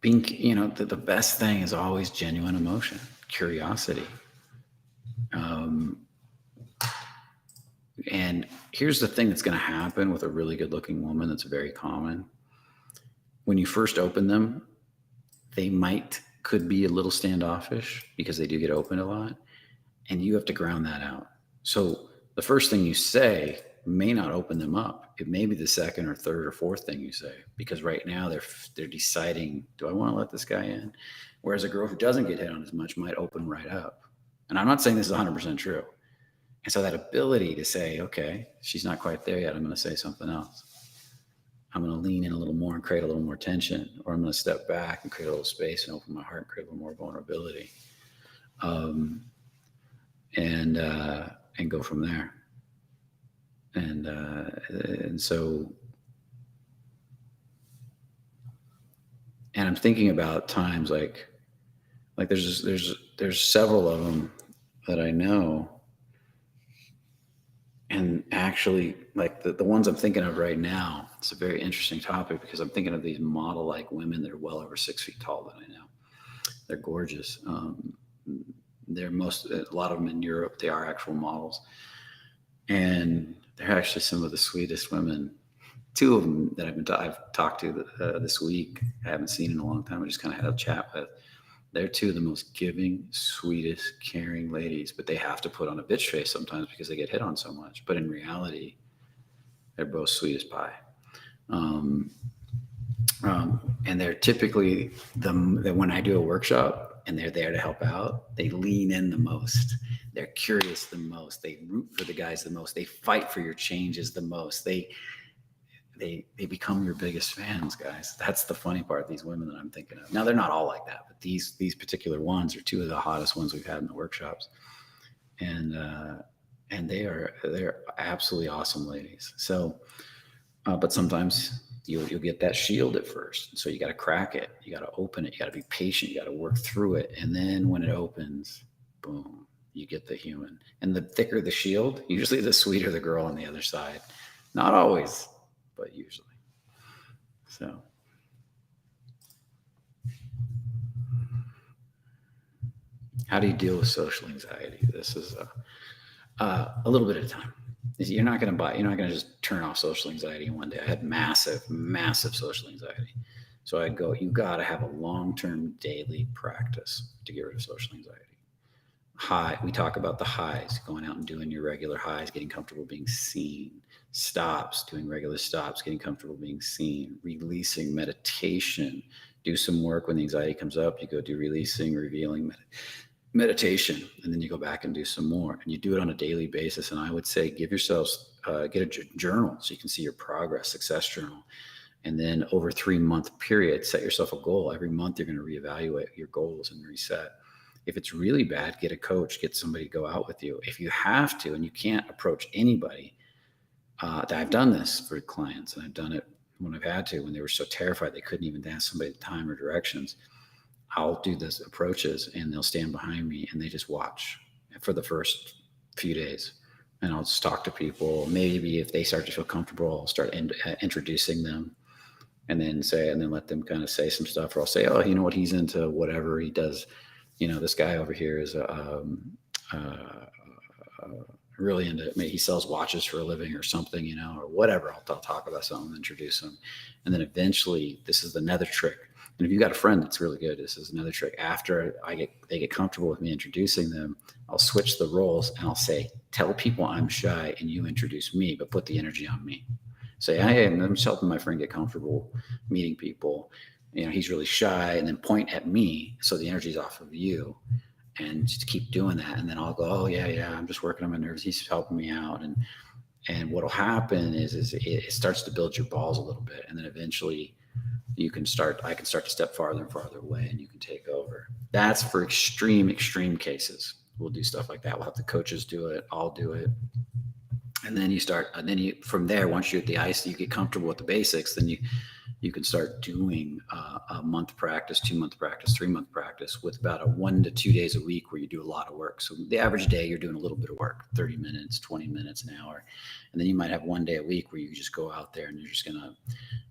S1: being, the best thing is always genuine emotion, curiosity. And here's the thing that's going to happen with a really good looking woman that's very common. When you first open them, they could be a little standoffish because they do get opened a lot, and you have to ground that out. So the first thing you say may not open them up. It may be the second or third or fourth thing you say, because right now they're deciding, do I want to let this guy in? Whereas a girl who doesn't get hit on as much might open right up. And I'm not saying this is 100% true. And so that ability to say, okay, she's not quite there yet, I'm going to say something else. I'm going to lean in a little more and create a little more tension, or I'm going to step back and create a little space and open my heart and create a little more vulnerability, and go from there. And so, and I'm thinking about times like there's several of them that I know. And actually, like the ones I'm thinking of right now, it's a very interesting topic, because I'm thinking of these model-like women that are well over 6 feet tall that I know. They're gorgeous. A lot of them in Europe, they are actual models. And they're actually some of the sweetest women. Two of them that I've talked to this week, I haven't seen in a long time. I just kind of had a chat with. They're two of the most giving, sweetest, caring ladies, but they have to put on a bitch face sometimes because they get hit on so much. But in reality, they're both sweet as pie. And they're typically that when I do a workshop and they're there to help out, they lean in the most. They're curious the most. They root for the guys the most. They fight for your changes the most. They become your biggest fans, guys. That's the funny part. These women that I'm thinking of. Now, they're not all like that, but these particular ones are two of the hottest ones we've had in the workshops, and they're absolutely awesome ladies. So, but sometimes you'll get that shield at first, so you got to crack it, you got to open it, you got to be patient, you got to work through it, and then when it opens, boom, you get the human. And the thicker the shield, usually the sweeter the girl on the other side. Not always, but usually. So How do you deal with social anxiety? This is a little bit at a time. You're not going to just turn off social anxiety in one day. I had massive social anxiety. So I'd go, you got to have a long-term daily practice to get rid of social anxiety. We talk about the highs, going out and doing your regular highs, getting comfortable being seen, stops, doing regular stops, getting comfortable being seen, releasing, meditation, do some work when the anxiety comes up, you go do releasing, revealing, meditation, and then you go back and do some more, and you do it on a daily basis. And I would say give yourselves get a journal so you can see your progress, success journal. And then over a 3-month period, set yourself a goal. Every month you're going to reevaluate your goals and reset. If it's really bad, get a coach, get somebody to go out with you. If you have to and you can't approach anybody, I've done this for clients, and I've done it when I've had to, when they were so terrified they couldn't even ask somebody the time or directions. I'll do those approaches and they'll stand behind me and they just watch for the first few days. And I'll just talk to people. Maybe if they start to feel comfortable, I'll start introducing them, and then let them kind of say some stuff. Or I'll say, oh, you know what, he's into whatever he does. This guy over here is really into, maybe he sells watches for a living or something, or whatever. I'll talk about something, introduce them. And then eventually, this is another trick. And if you've got a friend that's really good, this is another trick. After they get comfortable with me introducing them, I'll switch the roles and I'll say, tell people I'm shy and you introduce me, but put the energy on me. Say, hey, I'm just helping my friend get comfortable meeting people. He's really shy, and then point at me so the energy's off of you, and just keep doing that. And then I'll go, oh yeah, I'm just working on my nerves. He's helping me out. And what'll happen is it starts to build your balls a little bit. And then eventually I can start to step farther and farther away, and you can take over. That's for extreme cases. We'll do stuff like that. We'll have the coaches do it. I'll do it. And then from there, once you're at the ice, you get comfortable with the basics, then you can start doing a month practice, 2-month practice, 3-month practice with about a 1 to 2 days a week where you do a lot of work. So the average day you're doing a little bit of work, 30 minutes, 20 minutes, an hour. And then you might have 1 day a week where you just go out there and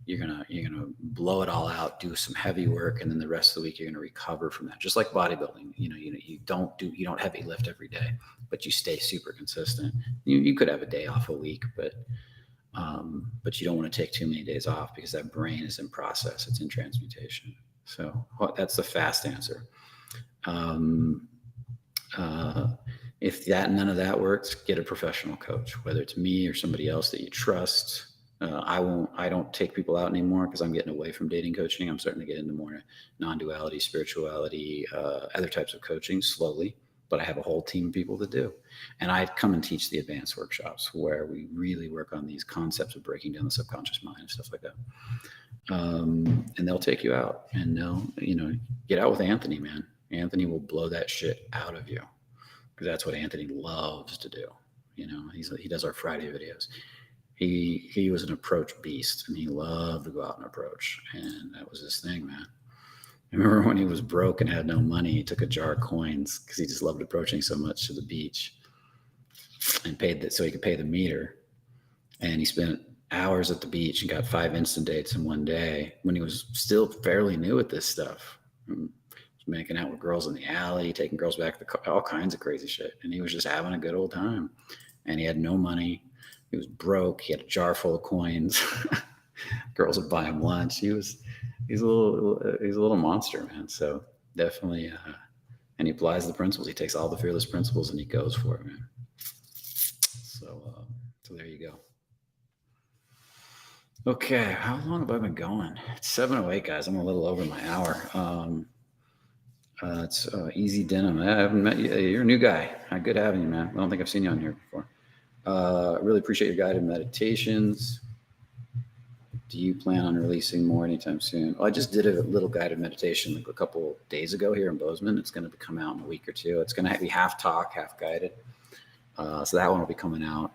S1: you're gonna blow it all out, do some heavy work, and then the rest of the week you're gonna recover from that. Just like bodybuilding, you don't heavy lift every day, but you stay super consistent. You could have a day off a week, but you don't want to take too many days off, because that brain is in process, it's in transmutation. So that's the fast answer. If none of that works, get a professional coach, whether it's me or somebody else that you trust. I don't take people out anymore because I'm getting away from dating coaching. I'm starting to get into more non-duality, spirituality, other types of coaching slowly. But I have a whole team of people that do. And I come and teach the advanced workshops where we really work on these concepts of breaking down the subconscious mind and stuff like that. And they'll take you out, and they'll, get out with Anthony, man. Anthony will blow that shit out of you, because that's what Anthony loves to do. He does our Friday videos. He was an approach beast, and he loved to go out and approach. And that was his thing, man. I remember when he was broke and had no money, he took a jar of coins because he just loved approaching so much to the beach, and paid so he could pay the meter. And he spent hours at the beach and got 5 instant dates in one day when he was still fairly new at this stuff. He was making out with girls in the alley, taking girls back to the car, all kinds of crazy shit. And he was just having a good old time. And he had no money. He was broke. He had a jar full of coins. Girls would buy him lunch. He's a little monster, man. So definitely, and he applies the principles. He takes all the fearless principles and he goes for it, man. So there you go. Okay, how long have I been going? It's 7:08, guys. I'm a little over my hour. It's Easy Denim. I haven't met you. You're a new guy. Good having you, man. I don't think I've seen you on here before. Really appreciate your guided meditations. Do you plan on releasing more anytime soon? Well, I just did a little guided meditation a couple days ago here in Bozeman. It's going to come out in a week or two. It's going to be half talk, half guided. So that one will be coming out.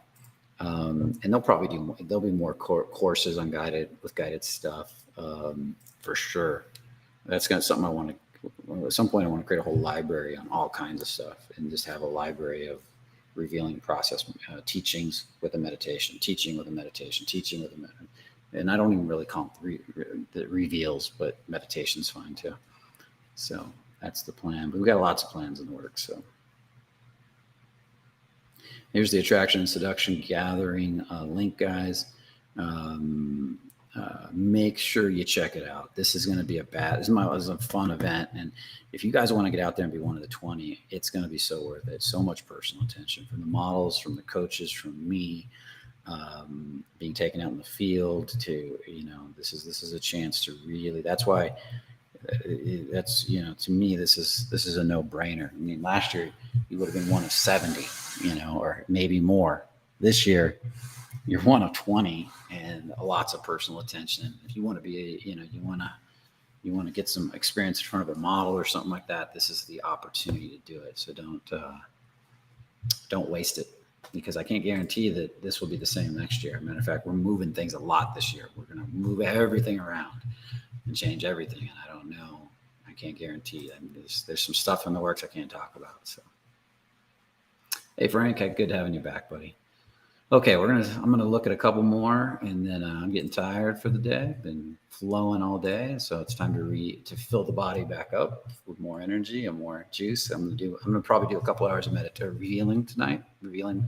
S1: And there'll be more courses on guided stuff for sure. That's something I want to, at some point I want to create a whole library on all kinds of stuff, and just have a library of revealing process, teachings with a meditation, teaching with a meditation. And I don't even really call them the reveals, but meditation's fine too. So that's the plan. But we've got lots of plans in the works. So here's the Attraction and Seduction Gathering link, guys. Make sure you check it out. This is going to be this is a fun event. And if you guys want to get out there and be one of the 20, it's going to be so worth it. So much personal attention from the models, from the coaches, from me, being taken out in the field to, this is a chance to really, that's why to me, this is a no brainer. I mean, last year you would have been one of 70, or maybe more. This year, you're one of 20 and lots of personal attention. If you want to be, you want to get some experience in front of a model or something like that, this is the opportunity to do it. So don't waste it, because I can't guarantee that this will be the same next year. Matter of fact, we're moving things a lot this year. We're going to move everything around and change everything. And I don't know. I can't guarantee. I mean, there's some stuff in the works I can't talk about. So, hey, Frank, good having you back, buddy. Okay, I'm gonna look at a couple more, and then I'm getting tired for the day. Been flowing all day, so it's time to fill the body back up with more energy and more juice. I'm gonna probably do a couple hours of revealing tonight,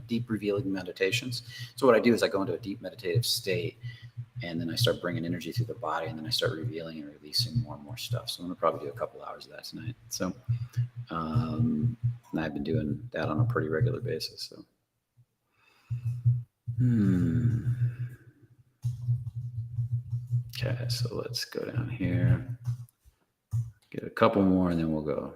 S1: deep revealing meditations. So what I do is I go into a deep meditative state, and then I start bringing energy through the body, and then I start revealing and releasing more and more stuff. So I'm gonna probably do a couple hours of that tonight. So, and I've been doing that on a pretty regular basis. So. Okay, so let's go down here, get a couple more, and then we'll go.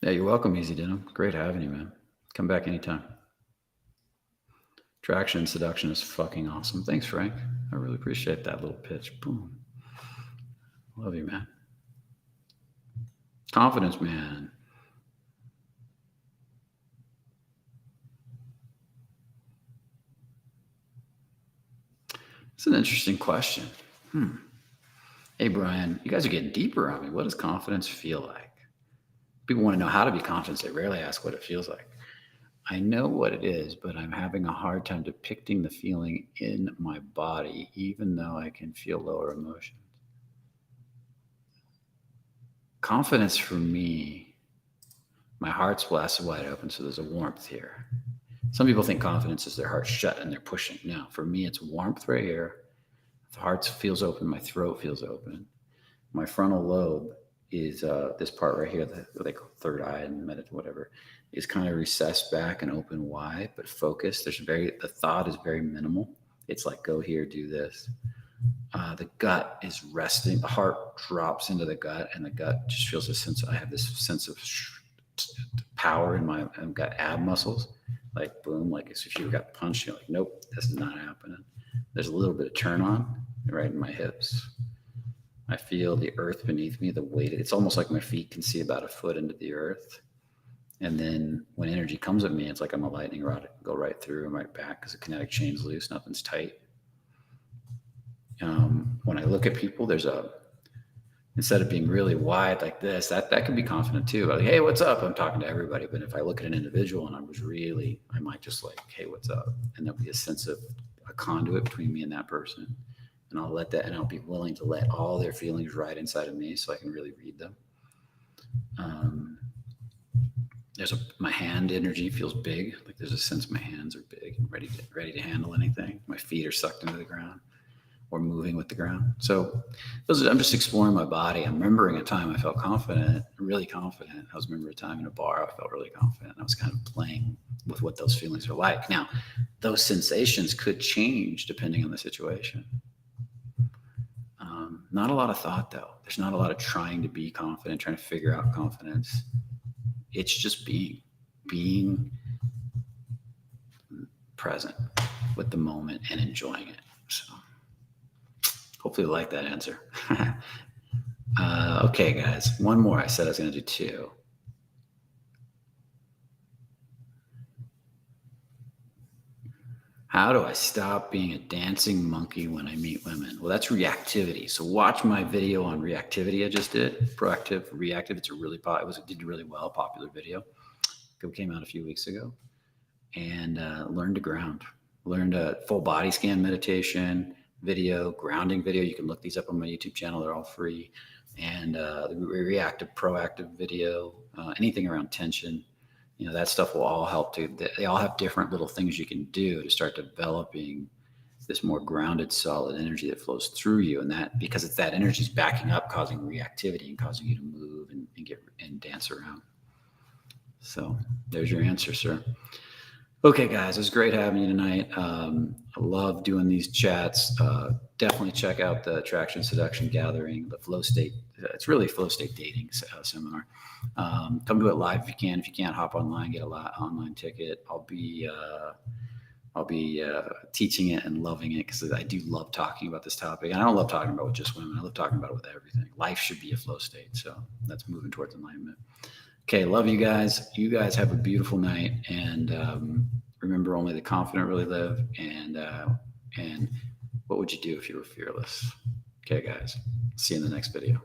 S1: Yeah, you're welcome, Easy Denim. Great having you, man. Come back anytime. Attraction and Seduction is fucking awesome. Thanks, Frank. I really appreciate that little pitch. Boom. Love you, man. Confidence, man. It's an interesting question. Hey, Brian, you guys are getting deeper on me. What does confidence feel like? People want to know how to be confident. They rarely ask what it feels like. I know what it is, but I'm having a hard time depicting the feeling in my body, even though I can feel lower emotions. Confidence for me, my heart's blasted wide open, so there's a warmth here. Some people think confidence is their heart shut and they're pushing. No, for me, it's warmth right here. The heart feels open, my throat feels open. My frontal lobe is this part right here, what they call third eye and whatever, is kind of recessed back and open wide, but focused. The thought is very minimal. It's like, go here, do this. The gut is resting. The heart drops into the gut, and the gut just feels I have this sense of power in my gut ab muscles. Like, boom, like as if you got punched, you're like, nope, this is not happening. There's a little bit of turn on right in my hips. I feel the earth beneath me, the weight. It's almost like my feet can see about a foot into the earth. And then when energy comes at me, it's like I'm a lightning rod. It can go right through and right back because the kinetic chain's loose, nothing's tight. When I look at people, instead of being really wide like this, that could be confident too. Like, hey, what's up? I'm talking to everybody. But if I look at an individual and I might just like, hey, what's up? And there'll be a sense of a conduit between me and that person. And I'll be willing to let all their feelings ride inside of me so I can really read them. My hand energy feels big. Like there's a sense my hands are big and ready to handle anything. My feet are sucked into the ground or moving with the ground. So I'm just exploring my body. I'm remembering a time I felt confident, really confident. I was remembering a time in a bar I felt really confident. I was kind of playing with what those feelings are like. Now, those sensations could change depending on the situation. Not a lot of thought, though. There's not a lot of trying to be confident, trying to figure out confidence. It's just being present with the moment and enjoying it. So hopefully you like that answer. Okay, guys, one more. I said I was going to do two. How do I stop being a dancing monkey when I meet women? Well, that's reactivity. So watch my video on reactivity I just did. Proactive, reactive. It did really well. Popular video. It came out a few weeks ago. and learn to ground. Learn to full body scan meditation video, grounding video. You can look these up on my YouTube channel. They're all free. And the reactive, proactive video, anything around tension, that stuff will all help too. They all have different little things you can do to start developing this more grounded, solid energy that flows through you. And that, because it's that energy is backing up, causing reactivity and causing you to move and get and dance around. So there's your answer, sir. Okay, guys, it was great having you tonight. I love doing these chats. Definitely check out the Attraction Seduction Gathering, the Flow State. It's really a Flow State dating seminar. Come to it live if you can. If you can't, hop online, get a online ticket. I'll be teaching it and loving it because I do love talking about this topic. And I don't love talking about it with just women. I love talking about it with everything. Life should be a flow state. So that's moving towards alignment. Okay, love you guys. You guys have a beautiful night, and remember, only the confident really live. And what would you do if you were fearless? Okay, guys. See you in the next video.